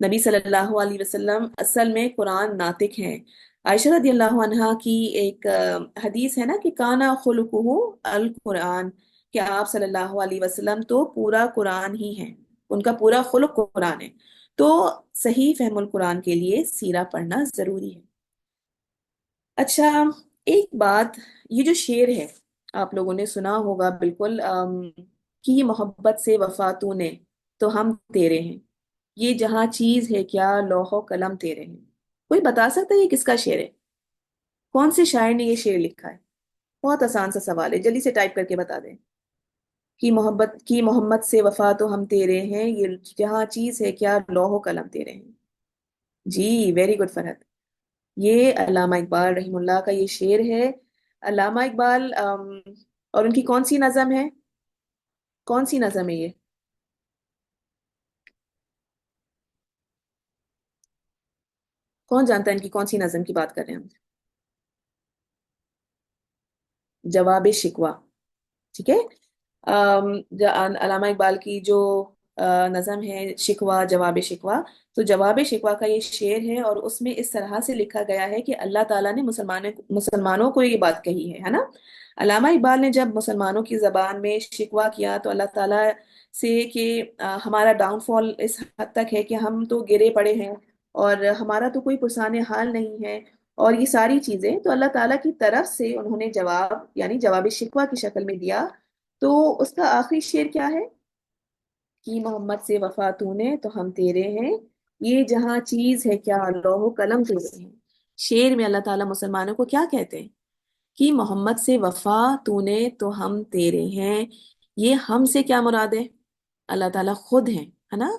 نبی صلی اللہ علیہ وسلم اصل میں قرآن ناطق ہیں۔ عائشہ رضی اللہ عنہا کی ایک حدیث ہے نا کہ کانا خلقہ القرآن، کہ آپ صلی اللہ علیہ وسلم تو پورا قرآن ہی ہیں، ان کا پورا خلق قرآن ہے۔ تو صحیح فہم القرآن کے لیے سیرہ پڑھنا ضروری ہے۔ اچھا، ایک بات، یہ جو شعر ہے آپ لوگوں نے سنا ہوگا بالکل، کی محبت سے وفا تو نے تو ہم تیرے ہیں، یہ جہاں چیز ہے کیا لوح و قلم تیرے ہیں۔ کوئی بتا سکتا ہے یہ کس کا شعر ہے؟ کون سے شاعر نے یہ شعر لکھا ہے؟ بہت آسان سا سوال ہے، جلدی سے ٹائپ کر کے بتا دیں۔ کی محمد سے وفا تو ہم تیرے ہیں، یہ جہاں چیز ہے کیا لوح و قلم تیرے ہیں۔ جی، ویری گڈ فرحت، یہ علامہ اقبال رحم اللہ کا یہ شعر ہے۔ علامہ اقبال اور ان کی کون سی نظم ہے؟ کون سی نظم ہے یہ؟ کون جانتا ہے ان کی کون سی نظم کی بات کر رہے ہیں ہم؟ جواب شکوہ، ٹھیک ہے۔ علامہ اقبال کی جو نظم ہے شکوہ، جواب شکوہ، تو جواب شکوہ کا یہ شعر ہے، اور اس میں اس طرح سے لکھا گیا ہے کہ اللہ تعالیٰ نے مسلمانوں کو یہ بات کہی ہے نا۔ علامہ اقبال نے جب مسلمانوں کی زبان میں شکوہ کیا تو اللہ تعالیٰ سے کہ ہمارا ڈاؤن فال اس حد تک ہے کہ ہم تو گرے پڑے ہیں، اور ہمارا تو کوئی پرسان حال نہیں ہے، اور یہ ساری چیزیں تو اللہ تعالیٰ کی طرف سے انہوں نے جواب، یعنی جواب شکوہ کی شکل میں دیا۔ تو اس کا آخری شعر کیا ہے؟ کہ محمد سے وفا تُونے تو ہم تیرے ہیں، یہ جہاں چیز ہے کیا لوح و قلم تیرے ہیں۔ شعر میں اللہ تعالیٰ مسلمانوں کو کیا کہتے ہیں کہ محمد سے وفا تُونے تو ہم تیرے ہیں، یہ ہم سے کیا مراد ہے؟ اللہ تعالیٰ خود ہیں، ہے نا؟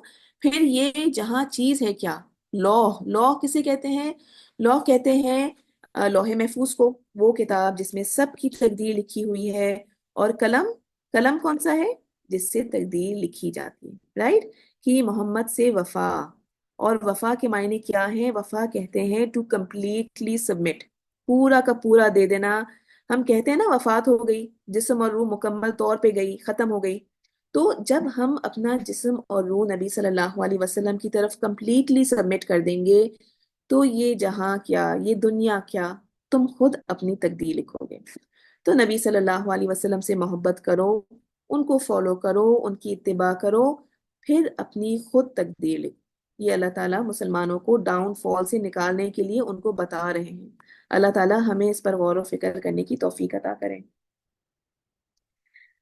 پھر یہ جہاں چیز ہے کیا، لوح، لوح کسے کہتے ہیں؟ لوح کہتے ہیں لوح محفوظ کو، وہ کتاب جس میں سب کی تقدیر لکھی ہوئی ہے۔ اور قلم، قلم کون سا ہے؟ جس سے تقدیر لکھی جاتی ہے، رائٹ؟ کہ محمد سے وفا، اور وفا کے معنی کیا ہے؟ وفا کہتے ہیں ٹو کمپلیٹلی سبمٹ، پورا کا پورا دے دینا۔ ہم کہتے ہیں نا وفات ہو گئی، جسم اور روح مکمل طور پہ گئی، ختم ہو گئی۔ تو جب ہم اپنا جسم اور روح نبی صلی اللہ علیہ وسلم کی طرف کمپلیٹلی سبمٹ کر دیں گے، تو یہ جہاں کیا، یہ دنیا کیا، تم خود اپنی تقدیر لکھو گے۔ تو نبی صلی اللہ علیہ وسلم سے محبت کرو، ان کو فالو کرو، ان کی اتباع کرو، پھر اپنی خود تقدیر لکھو۔ یہ اللہ تعالیٰ مسلمانوں کو ڈاؤن فال سے نکالنے کے لیے ان کو بتا رہے ہیں۔ اللہ تعالیٰ ہمیں اس پر غور و فکر کرنے کی توفیق عطا کریں۔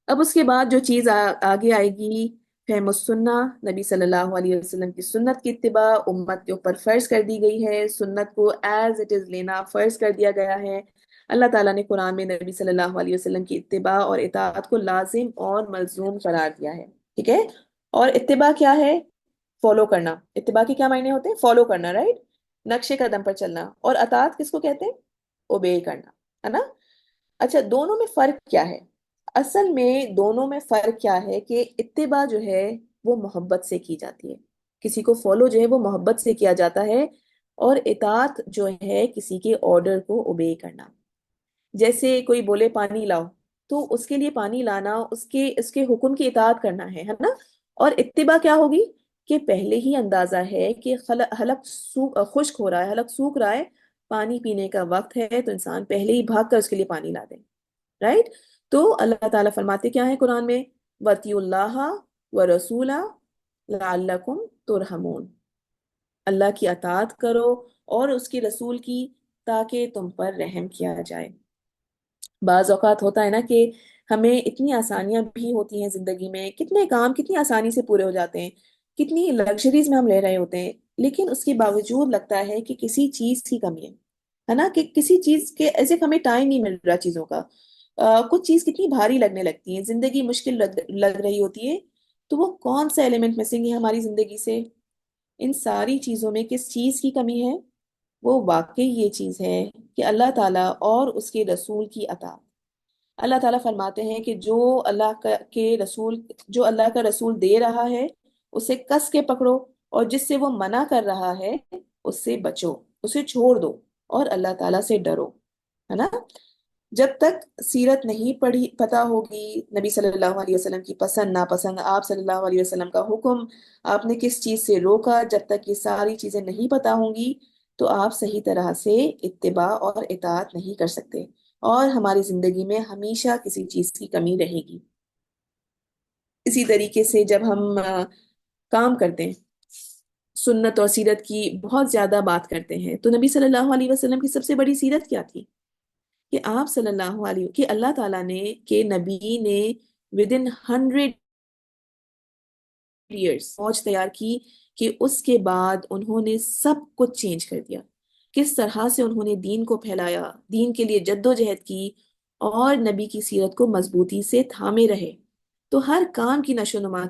اب اس کے بعد جو چیز آگے آئے گی، فہم السنہ، نبی صلی اللہ علیہ وسلم کی سنت کی اتباع امت کے اوپر فرض کر دی گئی ہے، سنت کو ایز اٹ از لینا فرض کر دیا گیا ہے۔ اللہ تعالیٰ نے قرآن میں نبی صلی اللہ علیہ وسلم کی اتباع اور اطاعت کو لازم اور ملزوم قرار دیا ہے، ٹھیک ہے؟ اور اتباع کیا ہے؟ فالو کرنا۔ اتباع کے کیا معنی ہوتے ہیں؟ فالو کرنا، رائٹ؟ نقش قدم پر چلنا۔ اور اطاعت کس کو کہتے ہیں؟ اوبے کرنا، ہے نا؟ اچھا، دونوں میں فرق کیا ہے؟ اصل میں دونوں میں فرق کیا ہے کہ اتباع جو ہے وہ محبت سے کی جاتی ہے، کسی کو فالو جو ہے وہ محبت سے کیا جاتا ہے، اور اطاعت جو ہے کسی کے آرڈر کو اوبے کرنا۔ جیسے کوئی بولے پانی لاؤ، تو اس کے لیے پانی لانا اس کے حکم کی اطاعت کرنا ہے نا؟ اور اتباع کیا ہوگی کہ پہلے ہی اندازہ ہے کہ حلق خشک ہو رہا ہے، حلق سوکھ رہا ہے، پانی پینے کا وقت ہے، تو انسان پہلے ہی بھاگ کر اس کے لیے پانی لا دے، رائٹ؟ تو اللہ تعالیٰ فرماتے کیا ہے قرآن میں؟ وَأَطِیعُوا اللَّهَ وَرَسُولَهُ لَعَلَّکُمْ تُرْحَمُونَ، اللہ کی اطاعت کرو اور اس کے رسول کی، تاکہ تم پر رحم کیا جائے۔ بعض اوقات ہوتا ہے نا کہ ہمیں اتنی آسانیاں بھی ہوتی ہیں زندگی میں، کتنے کام کتنی آسانی سے پورے ہو جاتے ہیں، کتنی لگژریز میں ہم لے رہے ہوتے ہیں، لیکن اس کے باوجود لگتا ہے کہ کسی چیز کی کمی ہے نا؟ کہ کسی چیز کے ایسے ہمیں ٹائم نہیں مل رہا چیزوں کا، کچھ چیز کتنی بھاری لگنے لگتی ہیں، زندگی مشکل لگ رہی ہوتی ہے، تو وہ کون سا ایلیمنٹ مسنگ ہے ہماری زندگی سے؟ ان ساری چیزوں میں کس چیز کی کمی ہے؟ وہ واقعی یہ چیز ہے کہ اللہ تعالیٰ اور اس کے رسول کی اطاعت۔ اللہ تعالیٰ فرماتے ہیں کہ جو اللہ کا رسول دے رہا ہے اسے کس کے پکڑو، اور جس سے وہ منع کر رہا ہے اس سے بچو، اسے چھوڑ دو، اور اللہ تعالیٰ سے ڈرو، ہے نا؟ جب تک سیرت نہیں پڑھی پتہ ہوگی، نبی صلی اللہ علیہ وسلم کی پسند ناپسند، آپ صلی اللہ علیہ وسلم کا حکم، آپ نے کس چیز سے روکا، جب تک یہ ساری چیزیں نہیں پتہ ہوں گی تو آپ صحیح طرح سے اتباع اور اطاعت نہیں کر سکتے، اور ہماری زندگی میں ہمیشہ کسی چیز کی کمی رہے گی۔ اسی طریقے سے جب ہم کام کرتے ہیں، سنت اور سیرت کی بہت زیادہ بات کرتے ہیں، تو نبی صلی اللہ علیہ وسلم کی سب سے بڑی سیرت کیا تھی؟ کہ آپ صلی اللہ علیہ کہ اللہ تعالیٰ نے، کہ نبی نے ودن 100 ایئرس فوج تیار کی، کہ اس کے بعد انہوں نے سب کچھ چینج کر دیا، کس طرح سے انہوں نے دین کو پھیلایا، دین کے لیے جد و جہد کی، اور نبی کی سیرت کو مضبوطی سے تھامے رہے۔ تو ہر کام کی نشو و نما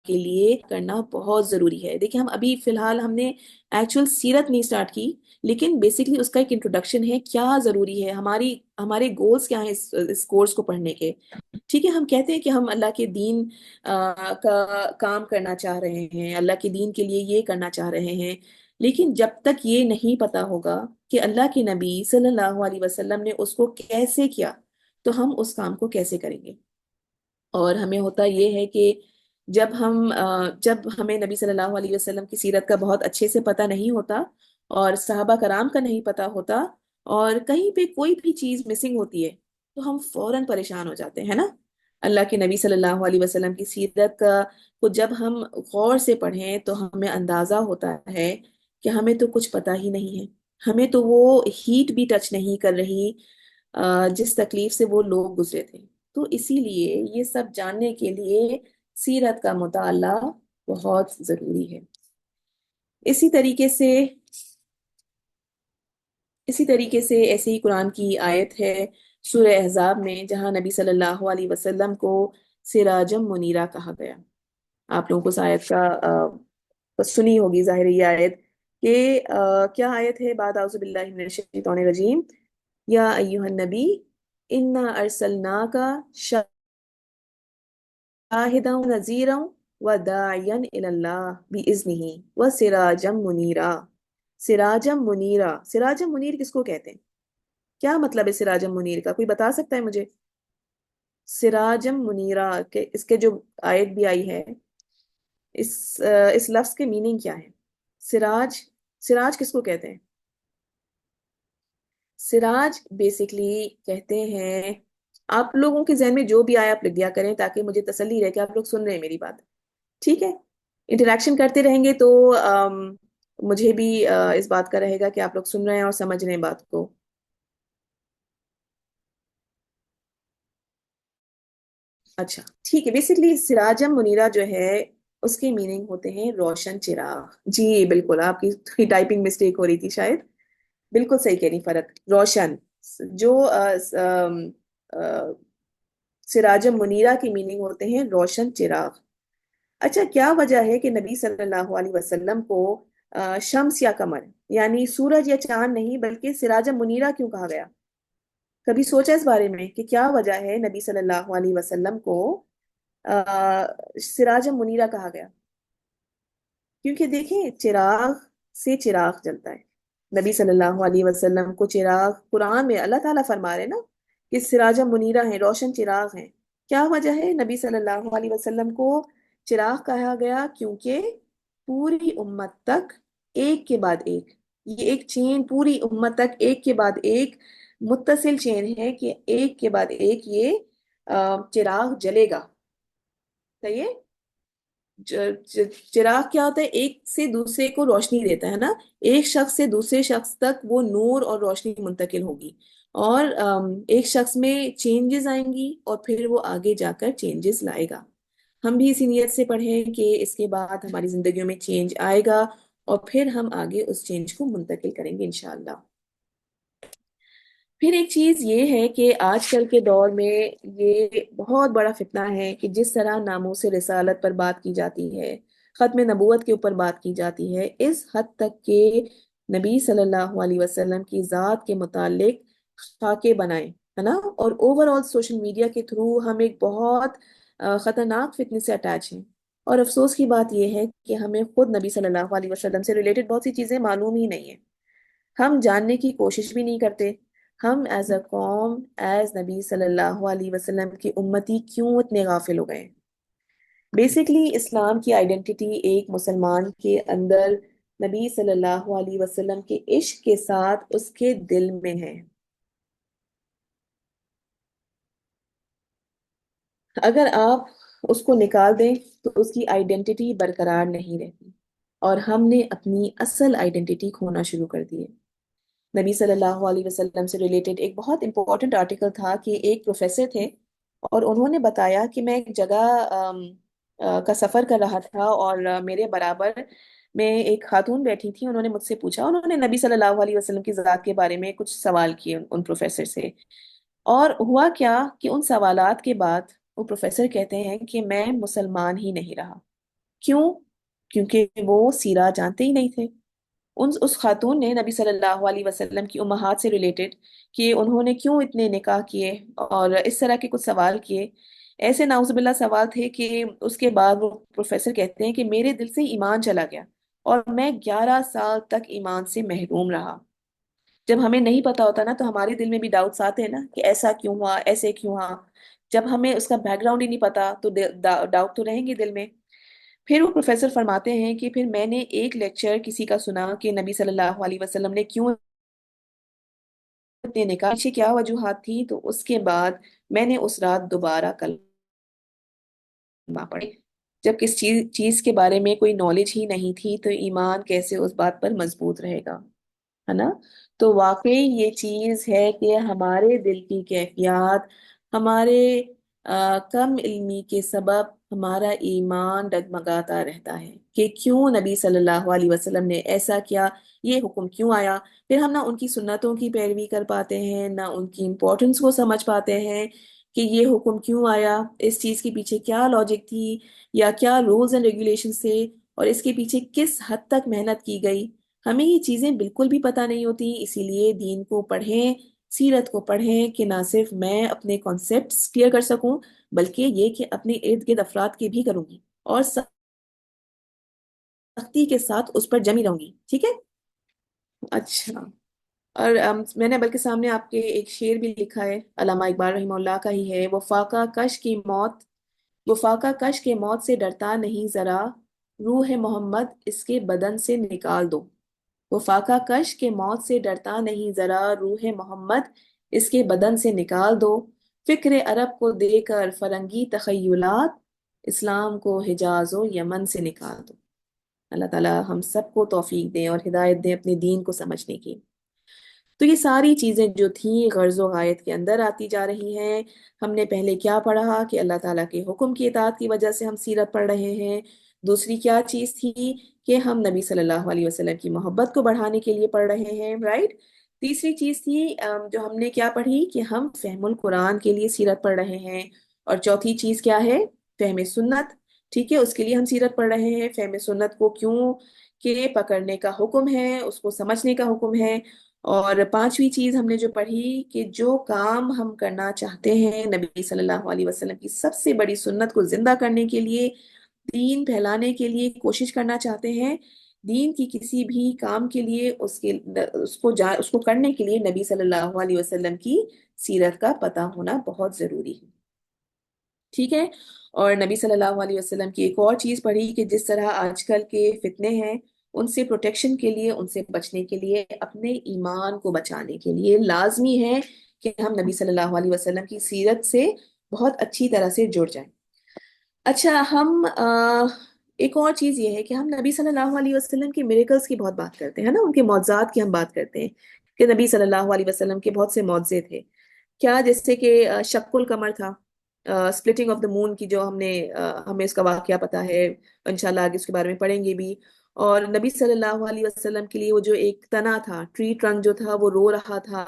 کے لیے کرنا بہت ضروری ہے۔ دیکھیں، ہم ابھی فی الحال ہم نے ایکچوئل سیرت نہیں سٹارٹ کی، لیکن بیسکلی اس کا ایک انٹروڈکشن ہے، کیا ضروری ہے، ہمارے گولز کیا ہیں اس کورس کو پڑھنے کے۔ ٹھیک ہے، ہم کہتے ہیں کہ ہم اللہ کے دین کا کام کرنا چاہ رہے ہیں، اللہ کے دین کے لیے یہ کرنا چاہ رہے ہیں، لیکن جب تک یہ نہیں پتا ہوگا کہ اللہ کے نبی صلی اللہ علیہ وسلم نے اس کو کیسے کیا، تو ہم اس کام کو کیسے کریں گے؟ اور ہمیں ہوتا یہ ہے کہ جب ہمیں نبی صلی اللہ علیہ وسلم کی سیرت کا بہت اچھے سے پتہ نہیں ہوتا، اور صحابہ کرام کا نہیں پتہ ہوتا، اور کہیں پہ کوئی بھی چیز مسنگ ہوتی ہے، تو ہم فوراً پریشان ہو جاتے ہیں نا؟ اللہ کے نبی صلی اللہ علیہ وسلم کی سیرت کو جب ہم غور سے پڑھیں تو ہمیں اندازہ ہوتا ہے کہ ہمیں تو کچھ پتہ ہی نہیں ہے، ہمیں تو وہ ہیٹ بھی ٹچ نہیں کر رہی جس تکلیف سے وہ لوگ گزرے تھے۔ تو اسی لیے یہ سب جاننے کے لیے سیرت کا مطالعہ بہت ضروری ہے۔ اسی طریقے سے اسی طریقے سے ایسے ہی قرآن کی آیت ہے سورہ احزاب میں، جہاں نبی صلی اللہ علیہ وسلم کو سراجم منیرہ کہا گیا۔ آپ لوگوں کو اس آیت کا سنی ہوگی ظاہر یہ آیت کہ کیا آیت ہے؟ بعد اعوذ باللہ من الشیطان الرجیم، یا ایہا النبی انا ارسلناک شاہدا ونذیرا وداعیا الی اللہ باذنہ وسراجا منیرا۔ سراجم منیرا، سراجم منیر کس کو کہتے ہیں؟ کیا مطلب ہے سراجم منیر کا؟ کوئی بتا سکتا ہے مجھے؟ سراجم منیرا کہ اس کے جو آیت بھی آئی ہے، اس لفظ کے میننگ کیا ہے؟ سراج، سراج کس کو کہتے ہیں؟ سراج بیسکلی کہتے ہیں، آپ لوگوں کے ذہن میں جو بھی آیا آپ لکھ دیا کریں تاکہ مجھے تسلی رہے کہ آپ لوگ سن رہے ہیں میری بات، ٹھیک ہے؟ انٹریکشن کرتے رہیں گے تو مجھے بھی اس بات کا رہے گا کہ آپ لوگ سن رہے ہیں اور سمجھ رہے ہیں بات کو۔ اچھا ٹھیک ہے، بیسکلی سراجم منیرہ جو ہے اس کے میننگ ہوتے ہیں روشن چراغ۔ جی بالکل، آپ کی ٹائپنگ مسٹیک ہو رہی تھی شاید، بالکل صحیح کہہ رہی، فرق روشن جو سراجم منیرہ کی میننگ ہوتے ہیں روشن چراغ۔ اچھا، کیا وجہ ہے کہ نبی صلی اللہ علیہ وسلم کو شمس یا قمر یعنی سورج یا چاند نہیں بلکہ سراجم منیرہ کیوں کہا گیا؟ کبھی سوچا اس بارے میں کہ کیا وجہ ہے نبی صلی اللہ علیہ وسلم کو سراجم منیرہ کہا گیا؟ کیونکہ دیکھیں، چراغ سے چراغ جلتا ہے، نبی صلی اللہ علیہ وسلم کو چراغ، قرآن میں اللہ تعالیٰ فرما رہے نا کہ سراجم منیرہ ہیں، روشن چراغ ہیں۔ کیا وجہ ہے نبی صلی اللہ علیہ وسلم کو چراغ کہا گیا؟ کیونکہ پوری امت تک ایک کے بعد ایک، یہ ایک چین پوری امت تک ایک کے بعد ایک متصل چین ہے کہ ایک کے بعد ایک یہ چراغ جلے گا، صحیح ہے؟ چراغ کیا ہوتا ہے؟ ایک سے دوسرے کو روشنی دیتا ہے نا، ایک شخص سے دوسرے شخص تک وہ نور اور روشنی منتقل ہوگی، اور ایک شخص میں چینجز آئیں گی اور پھر وہ آگے جا کر چینجز لائے گا۔ ہم بھی اسی نیت سے پڑھیں کہ اس کے بعد ہماری زندگیوں میں چینج آئے گا اور پھر ہم آگے اس چینج کو منتقل کریں گے انشاءاللہ۔ پھر ایک چیز یہ ہے کہ آج کل کے دور میں یہ بہت بڑا فتنہ ہے کہ جس طرح ناموس رسالت پر بات کی جاتی ہے، ختم نبوت کے اوپر بات کی جاتی ہے، اس حد تک کہ نبی صلی اللہ علیہ وسلم کی ذات کے متعلق خاکے بنائیں، ہے نا؟ اور اوور آل سوشل میڈیا کے تھرو ہم ایک بہت خطرناک فتنے سے اٹیچ ہیں۔ اور افسوس کی بات یہ ہے کہ ہمیں خود نبی صلی اللہ علیہ وسلم سے ریلیٹڈ بہت سی چیزیں معلوم ہی نہیں ہیں، ہم جاننے کی کوشش بھی نہیں کرتے۔ ہم ایز اے قوم، ایز نبی صلی اللہ علیہ وسلم کی امتی کیوں اتنے غافل ہو گئے؟ بیسکلی اسلام کی آئیڈینٹی ایک مسلمان کے اندر نبی صلی اللہ علیہ وسلم کے عشق کے ساتھ اس کے دل میں ہے۔ اگر آپ اس کو نکال دیں تو اس کی آئیڈینٹی برقرار نہیں رہتی، اور ہم نے اپنی اصل آئیڈینٹی کھونا شروع کر دی ہے۔ نبی صلی اللہ علیہ وسلم سے ریلیٹڈ ایک بہت امپورٹنٹ آرٹیکل تھا کہ ایک پروفیسر تھے اور انہوں نے بتایا کہ میں ایک جگہ کا سفر کر رہا تھا، اور میرے برابر میں ایک خاتون بیٹھی تھی، انہوں نے مجھ سے پوچھا، انہوں نے نبی صلی اللہ علیہ وسلم کی ذات کے بارے میں کچھ سوال کیے ان پروفیسر سے، اور ہوا کیا کہ ان سوالات کے بعد وہ پروفیسر کہتے ہیں کہ میں مسلمان ہی نہیں رہا۔ کیوں؟ کیونکہ وہ سیرہ جانتے ہی نہیں تھے۔ اس خاتون نے نبی صلی اللہ علیہ وسلم کی امہات سے ریلیٹڈ کہ انہوں نے کیوں اتنے نکاح کیے اور اس طرح کے کچھ سوال کیے، ایسے نعوذ باللہ سوال تھے کہ اس کے بعد وہ پروفیسر کہتے ہیں کہ میرے دل سے ایمان چلا گیا اور میں 11 سال تک ایمان سے محروم رہا۔ جب ہمیں نہیں پتا ہوتا نا تو ہمارے دل میں بھی ڈاؤٹس آتے ہیں نا کہ ایسا کیوں ہوا، ایسے کیوں ہوا۔ جب ہمیں اس کا بیک گراؤنڈ ہی نہیں پتا تو ڈاؤٹ تو رہیں گے دل میں۔ پھر وہ پروفیسر فرماتے ہیں کہ پھر میں نے ایک لیکچر کسی کا سنا کہ نبی صلی اللہ علیہ وسلم نے کیوں اتنے نکاح، پیچھے کیا وجوہات تھی، تو اس کے بعد میں نے اس رات دوبارہ کلمہ پڑھی۔ جب کس چیز کے بارے میں کوئی نالج ہی نہیں تھی تو ایمان کیسے اس بات پر مضبوط رہے گا، ہے نا؟ تو واقعی یہ چیز ہے کہ ہمارے دل کی کیفیات، ہمارے کم علمی کے سبب ہمارا ایمان ڈگمگاتا رہتا ہے کہ کیوں نبی صلی اللہ علیہ وسلم نے ایسا کیا، یہ حکم کیوں آیا۔ پھر ہم نہ ان کی سنتوں کی پیروی کر پاتے ہیں، نہ ان کی امپورٹنس کو سمجھ پاتے ہیں کہ یہ حکم کیوں آیا، اس چیز کے پیچھے کیا لاجک تھی، یا کیا رولز اینڈ ریگولیشنز تھے، اور اس کے پیچھے کس حد تک محنت کی گئی۔ ہمیں یہ چیزیں بالکل بھی پتہ نہیں ہوتی، اسی لیے دین کو پڑھیں، سیرت کو پڑھیں، کہ نہ صرف میں اپنے کانسیپٹس کلیئر کر سکوں، بلکہ یہ کہ اپنے ارد گرد افراد کے بھی کروں گی، اور سختی کے ساتھ اس پر جمی رہوں گی، ٹھیک ہے؟ اچھا، اور میں نے بلکہ سامنے آپ کے ایک شعر بھی لکھا ہے، علامہ اقبال رحمہ اللہ کا ہی ہے، وہ فاقہ کش کے موت سے ڈرتا نہیں ذرا، روح محمد اس کے بدن سے نکال دو۔ وہ فاقہ کش کے موت سے ڈرتا نہیں ذرا، روح محمد اس کے بدن سے نکال دو۔ فکر عرب کو دے کر فرنگی تخیلات، اسلام کو حجاز و یمن سے نکال دو۔ اللہ تعالیٰ ہم سب کو توفیق دیں اور ہدایت دیں اپنے دین کو سمجھنے کی۔ تو یہ ساری چیزیں جو تھیں غرض و غایت کے اندر آتی جا رہی ہیں۔ ہم نے پہلے کیا پڑھا کہ اللہ تعالیٰ کے حکم کی اطاعت کی وجہ سے ہم سیرت پڑھ رہے ہیں۔ دوسری کیا چیز تھی کہ ہم نبی صلی اللہ علیہ وسلم کی محبت کو بڑھانے کے لیے پڑھ رہے ہیں، رائٹ؟ تیسری چیز تھی جو ہم نے کیا پڑھی کہ ہم فہم القرآن کے لیے سیرت پڑھ رہے ہیں۔ اور چوتھی چیز کیا ہے؟ فہم سنت، ٹھیک ہے، اس کے لیے ہم سیرت پڑھ رہے ہیں۔ فہم سنت کو کیوں کہ پکڑنے کا حکم ہے، اس کو سمجھنے کا حکم ہے۔ اور پانچویں چیز ہم نے جو پڑھی کہ جو کام ہم کرنا چاہتے ہیں نبی صلی اللہ علیہ وسلم کی سب سے بڑی سنت کو زندہ کرنے کے لیے، دین پھیلانے کے لیے کوشش کرنا چاہتے ہیں، دین کی کسی بھی کام کے لیے اس کو کرنے کے لیے نبی صلی اللہ علیہ وسلم کی سیرت کا پتہ ہونا بہت ضروری ہے، ٹھیک ہے؟ اور نبی صلی اللہ علیہ وسلم کی ایک اور چیز پڑھی کہ جس طرح آج کل کے فتنے ہیں، ان سے پروٹیکشن کے لیے، ان سے بچنے کے لیے، اپنے ایمان کو بچانے کے لیے لازمی ہے کہ ہم نبی صلی اللہ علیہ وسلم کی سیرت سے بہت اچھی طرح سے جڑ جائیں۔ اچھا، ہم ایک اور چیز یہ ہے کہ ہم نبی صلی اللہ علیہ وسلم کی میریکلز کی بہت بات کرتے ہیں نا، ان کے معجزات کی ہم بات کرتے ہیں کہ نبی صلی اللہ علیہ وسلم کے بہت سے معجزے تھے۔ کیا جیسے کہ شق القمر تھا، سپلٹنگ آف دا مون کی، جو ہمیں اس کا واقعہ پتا ہے، انشاءاللہ آگے اس کے بارے میں پڑھیں گے بھی۔ اور نبی صلی اللہ علیہ وسلم کے لیے وہ جو ایک تنا تھا، ٹری ٹرنک جو تھا، وہ رو رہا تھا،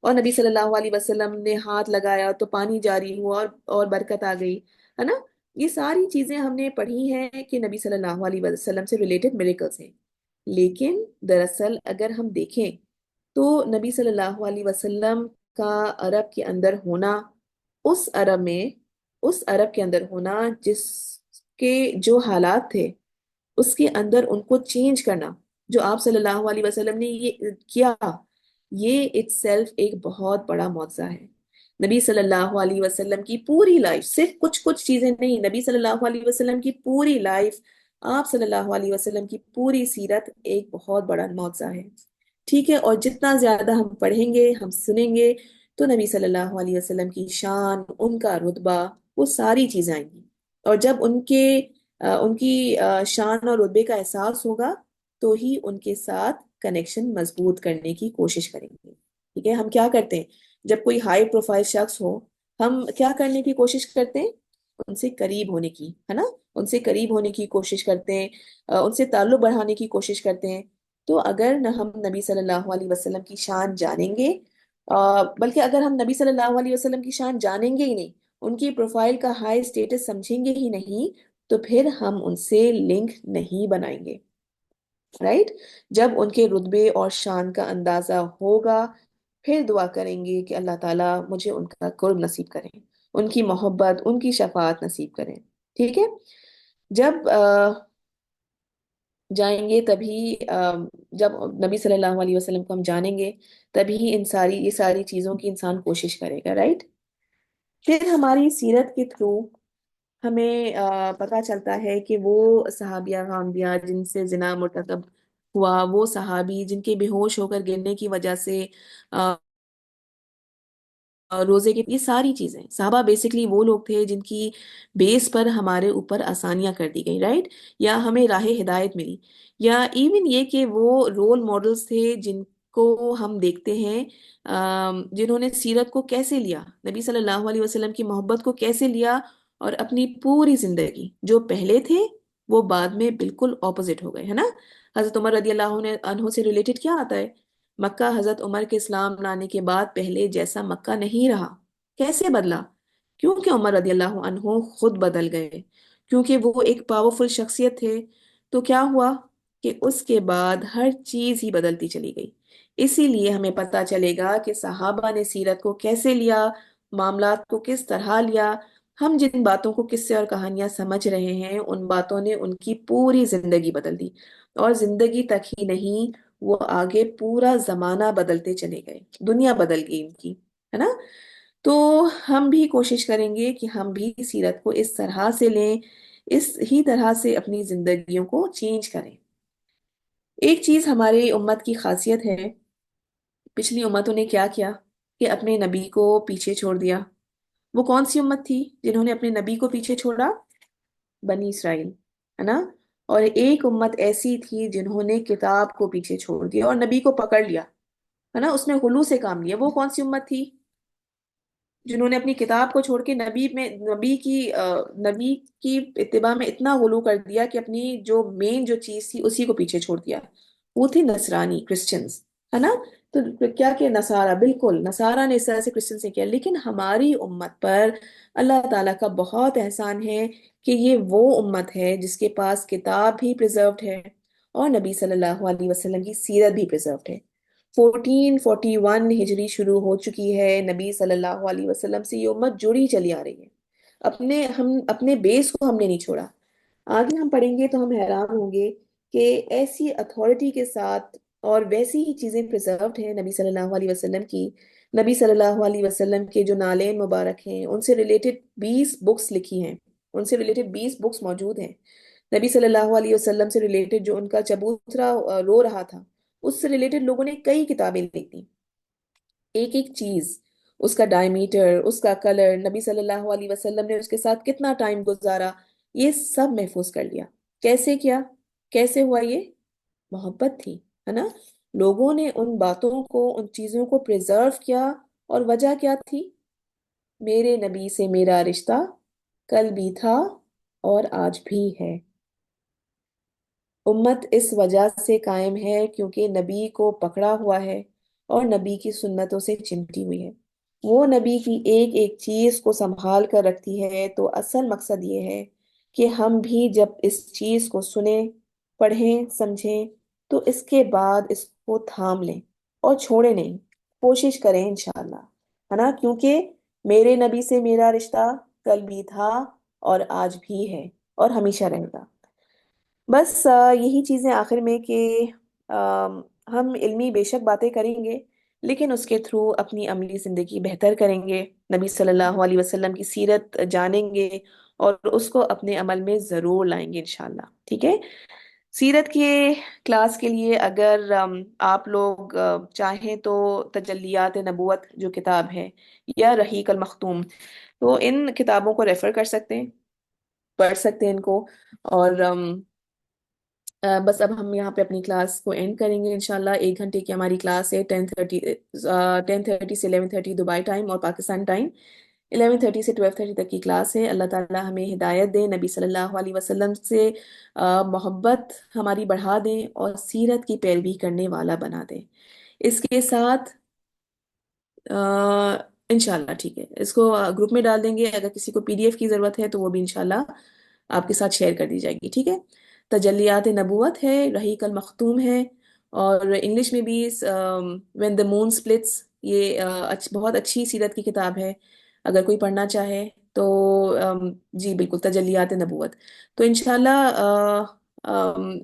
اور نبی صلی اللہ علیہ وسلم نے ہاتھ لگایا تو پانی جاری ہوا اور برکت آ گئی، ہے نا؟ یہ ساری چیزیں ہم نے پڑھی ہیں کہ نبی صلی اللہ علیہ وسلم سے ریلیٹڈ میریکلز ہیں۔ لیکن دراصل اگر ہم دیکھیں تو نبی صلی اللہ علیہ وسلم کا عرب کے اندر ہونا، اس عرب میں اس عرب کے اندر ہونا جس کے جو حالات تھے، اس کے اندر ان کو چینج کرنا، جو آپ صلی اللہ علیہ وسلم نے یہ کیا، یہ اٹ سیلف ایک بہت بڑا معجزہ ہے۔ نبی صلی اللہ علیہ وسلم کی پوری لائف، صرف کچھ کچھ چیزیں نہیں، نبی صلی اللہ علیہ وسلم کی پوری لائف، آپ صلی اللہ علیہ وسلم کی پوری سیرت ایک بہت بڑا معجزہ ہے، ٹھیک ہے؟ اور جتنا زیادہ ہم پڑھیں گے، ہم سنیں گے، تو نبی صلی اللہ علیہ وسلم کی شان، ان کا رتبہ، وہ ساری چیزیں آئیں گی۔ اور جب ان کی شان اور رتبے کا احساس ہوگا تو ہی ان کے ساتھ کنیکشن مضبوط کرنے کی کوشش کریں گے، ٹھیک ہے؟ ہم کیا کرتے ہیں جب کوئی ہائی پروفائل شخص ہو، ہم کیا کرنے کی کوشش کرتے ہیں؟ ان سے قریب ہونے کی، ہے نا؟ ان سے قریب ہونے کی کوشش کرتے ہیں، ان سے تعلق بڑھانے کی کوشش کرتے ہیں۔ تو اگر نہ ہم نبی صلی اللہ علیہ وسلم کی شان جانیں گے، بلکہ اگر ہم نبی صلی اللہ علیہ وسلم کی شان جانیں گے ہی نہیں، ان کی پروفائل کا ہائی سٹیٹس سمجھیں گے ہی نہیں، تو پھر ہم ان سے لنک نہیں بنائیں گے، رائٹ؟ جب ان کے رتبے اور شان کا اندازہ ہوگا، پھر دعا کریں گے کہ اللہ تعالیٰ مجھے ان کا قرب نصیب کریں، ان کی محبت، ان کی شفاعت نصیب کریں، ٹھیک ہے؟ جب جائیں گے تبھی جب نبی صلی اللہ علیہ وسلم کو ہم جانیں گے، تبھی یہ ساری چیزوں کی انسان کوشش کرے گا، رائٹ؟ پھر ہماری سیرت کے تھرو ہمیں پتہ چلتا ہے کہ وہ صحابیہ غامدیہ جن سے زنا مرتکب ہوا، وہ صحابی جن کے بے ہوش ہو کر گرنے کی وجہ سے روزے کی، یہ ساری چیزیں، صحابہ بیسکلی وہ لوگ تھے جن کی بیس پر ہمارے اوپر آسانیاں کر دی گئی، رائٹ؟ یا ہمیں راہ ہدایت ملی، یا ایون یہ کہ وہ رول ماڈلز تھے جن کو ہم دیکھتے ہیں، جنہوں نے سیرت کو کیسے لیا، نبی صلی اللہ علیہ وسلم کی محبت کو کیسے لیا، اور اپنی پوری زندگی جو پہلے تھے وہ بعد میں بالکل اپوزٹ ہو گئے، ہے نا؟ حضرت عمر رضی اللہ عنہ سے ریلیٹڈ کیا آتا ہے؟ مکہ حضرت عمر کے اسلام لانے کے بعد پہلے جیسا مکہ نہیں رہا۔ کیسے بدلا؟ کیونکہ عمر رضی اللہ عنہ خود بدل گئے، کیونکہ وہ ایک پاورفل شخصیت تھے۔ تو کیا ہوا کہ اس کے بعد ہر چیز ہی بدلتی چلی گئی۔ اسی لیے ہمیں پتا چلے گا کہ صحابہ نے سیرت کو کیسے لیا، معاملات کو کس طرح لیا۔ ہم جن باتوں کو قصے اور کہانیاں سمجھ رہے ہیں ان باتوں نے ان کی پوری زندگی بدل دی، اور زندگی تک ہی نہیں، وہ آگے پورا زمانہ بدلتے چلے گئے، دنیا بدل گئی ان کی، ہے نا؟ تو ہم بھی کوشش کریں گے کہ ہم بھی سیرت کو اس طرح سے لیں، اس ہی طرح سے اپنی زندگیوں کو چینج کریں۔ ایک چیز ہماری امت کی خاصیت ہے، پچھلی امتوں نے کیا کیا کہ اپنے نبی کو پیچھے چھوڑ دیا۔ وہ کون سی امت تھی جنہوں نے اپنے نبی کو پیچھے چھوڑا؟ بنی اسرائیل، ہے نا؟ اور ایک امت ایسی تھی جنہوں نے کتاب کو پیچھے چھوڑ دیا اور نبی کو پکڑ لیا، ہے نا؟ اس میں غلو سے کام لیا۔ وہ کون سی امت تھی جنہوں نے اپنی کتاب کو چھوڑ کے نبی کی اتباع میں اتنا غلو کر دیا کہ اپنی جو مین جو چیز تھی اسی کو پیچھے چھوڑ دیا؟ وہ تھی نصرانی، کرسچنز، ہے نا؟ تو کیا کہ نصارہ، بالکل نصارہ نے اس طرح سے کرسچن سے کیا، لیکن ہماری امت پر اللہ تعالیٰ کا بہت احسان ہے کہ یہ وہ امت ہے جس کے پاس کتاب بھی پریزروڈ ہے اور نبی صلی اللہ علیہ وسلم کی سیرت بھی پریزروڈ ہے۔ 1441 ہجری شروع ہو چکی ہے، نبی صلی اللہ علیہ وسلم سے یہ امت جڑی چلی آ رہی ہے، اپنے بیس کو ہم نے نہیں چھوڑا۔ آگے ہم پڑھیں گے تو ہم حیران ہوں گے کہ ایسی اتھارٹی کے ساتھ اور ویسی ہی چیزیں پریزروڈ ہیں نبی صلی اللہ علیہ وسلم کی۔ نبی صلی اللہ علیہ وسلم کے جو نالین مبارک ہیں ان سے ریلیٹڈ 20 بکس لکھی ہیں، ان سے ریلیٹڈ 20 بکس موجود ہیں۔ نبی صلی اللہ علیہ وسلم سے ریلیٹڈ جو ان کا چبوترا رو رہا تھا، اس سے ریلیٹڈ لوگوں نے کئی کتابیں لکھی، ایک ایک چیز، اس کا ڈائمیٹر، اس کا کلر، نبی صلی اللہ علیہ وسلم نے اس کے ساتھ کتنا ٹائم گزارا، یہ سب محفوظ کر لیا۔ کیسے کیا؟ کیسے ہوا یہ؟ محبت تھی، ہے نا؟ لوگوں نے ان باتوں کو، ان چیزوں کو پریزرو کیا، اور وجہ کیا تھی؟ میرے نبی سے میرا رشتہ کل بھی تھا اور آج بھی ہے۔ امت اس وجہ سے قائم ہے کیونکہ نبی کو پکڑا ہوا ہے اور نبی کی سنتوں سے چمٹی ہوئی ہے۔ وہ نبی کی ایک ایک چیز کو سنبھال کر رکھتی ہے، تو اصل مقصد یہ ہے کہ ہم بھی جب اس چیز کو سنیں، پڑھیں، سمجھیں، تو اس کے بعد اس کو تھام لیں اور چھوڑیں نہیں، کوشش کریں انشاءاللہ، ہے نا؟ کیونکہ میرے نبی سے میرا رشتہ کل بھی تھا اور آج بھی ہے اور ہمیشہ رہے گا۔ بس یہی چیزیں آخر میں کہ ہم علمی بے شک باتیں کریں گے، لیکن اس کے تھرو اپنی عملی زندگی بہتر کریں گے، نبی صلی اللہ علیہ وسلم کی سیرت جانیں گے اور اس کو اپنے عمل میں ضرور لائیں گے انشاءاللہ، ٹھیک ہے؟ سیرت کے کلاس کے لیے اگر آپ لوگ چاہیں تو تجلیات نبوت جو کتاب ہے یا رحیق المختوم، تو ان کتابوں کو ریفر کر سکتے ہیں، پڑھ سکتے ہیں ان کو۔ اور بس اب ہم یہاں پہ اپنی کلاس کو اینڈ کریں گے انشاءاللہ۔ 1 گھنٹے کی ہماری کلاس ہے، 10:30 سے 11:30 دبئی ٹائم اور پاکستان ٹائم، 11:30 سے 12:30 تک کی کلاس ہے۔ اللہ تعالیٰ ہمیں ہدایت دے، نبی صلی اللہ علیہ وسلم سے محبت ہماری بڑھا دیں اور سیرت کی پیروی کرنے والا بنا دیں۔ اس کے ساتھ انشاءاللہ ٹھیک ہے، اس کو گروپ میں ڈال دیں گے، اگر کسی کو PDF کی ضرورت ہے تو وہ بھی انشاءاللہ آپ کے ساتھ شیئر کر دی جائے گی، ٹھیک ہے؟ تجلیات نبوت ہے، رحیق المختوم ہے، اور انگلش میں بھی وین دا مون سپلٹس، یہ بہت اچھی سیرت کی کتاب ہے، اگر کوئی پڑھنا چاہے تو جی بالکل، تجلیات نبوت۔ تو انشاءاللہ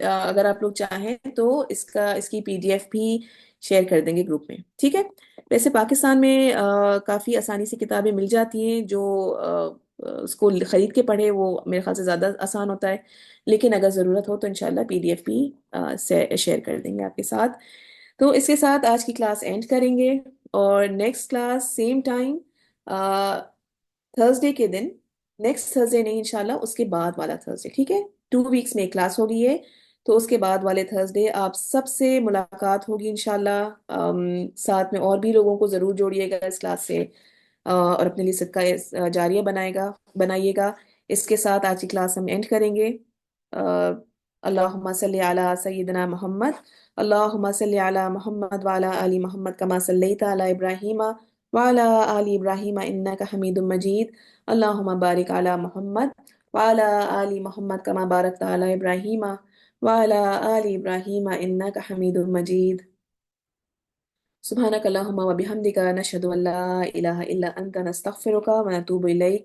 اگر آپ لوگ چاہیں تو اس کی PDF بھی شیئر کر دیں گے گروپ میں، ٹھیک ہے؟ ویسے پاکستان میں کافی آسانی سے کتابیں مل جاتی ہیں، جو اس کو خرید کے پڑھے وہ میرے خیال سے زیادہ آسان ہوتا ہے، لیکن اگر ضرورت ہو تو انشاءاللہ PDF بھی شیئر کر دیں گے آپ کے ساتھ۔ تو اس کے ساتھ آج کی کلاس اینڈ کریں گے، اور next class same time Thursday کے دن، نیکسٹ تھرسڈے نہیں انشاءاللہ، اس کے بعد والا تھرسڈے، ٹھیک ہے؟ 2 ویکس میں ایک کلاس ہوگی ہے، تو اس کے بعد والے تھرسڈے آپ سب سے ملاقات ہوگی انشاءاللہ۔ ساتھ میں اور بھی لوگوں کو ضرور جوڑیے گا اس کلاس سے۔ اور اپنے لیے صدقہ جاریہ بنائیے گا۔ اس کے ساتھ آج کی کلاس ہم اینڈ کریں گے۔ اللہم صلی علی سیدنا محمد، اللہم صلی علی محمد وعلی آل محمد کما صلیت علی ابراہیم وعلی آل ابراہیم انک حمید مجید، اللہم بارک علی محمد وعلی آل محمد کما بارکت علی ابراہیم وعلی آل ابراہیم انک حمید مجید۔ سبحانك اللهم وبحمدك نشهد أن لا إله إلا أنت نستغفرك ونتوب إليك،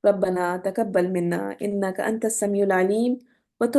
ربنا تقبل منا إنك أنت السميع العليم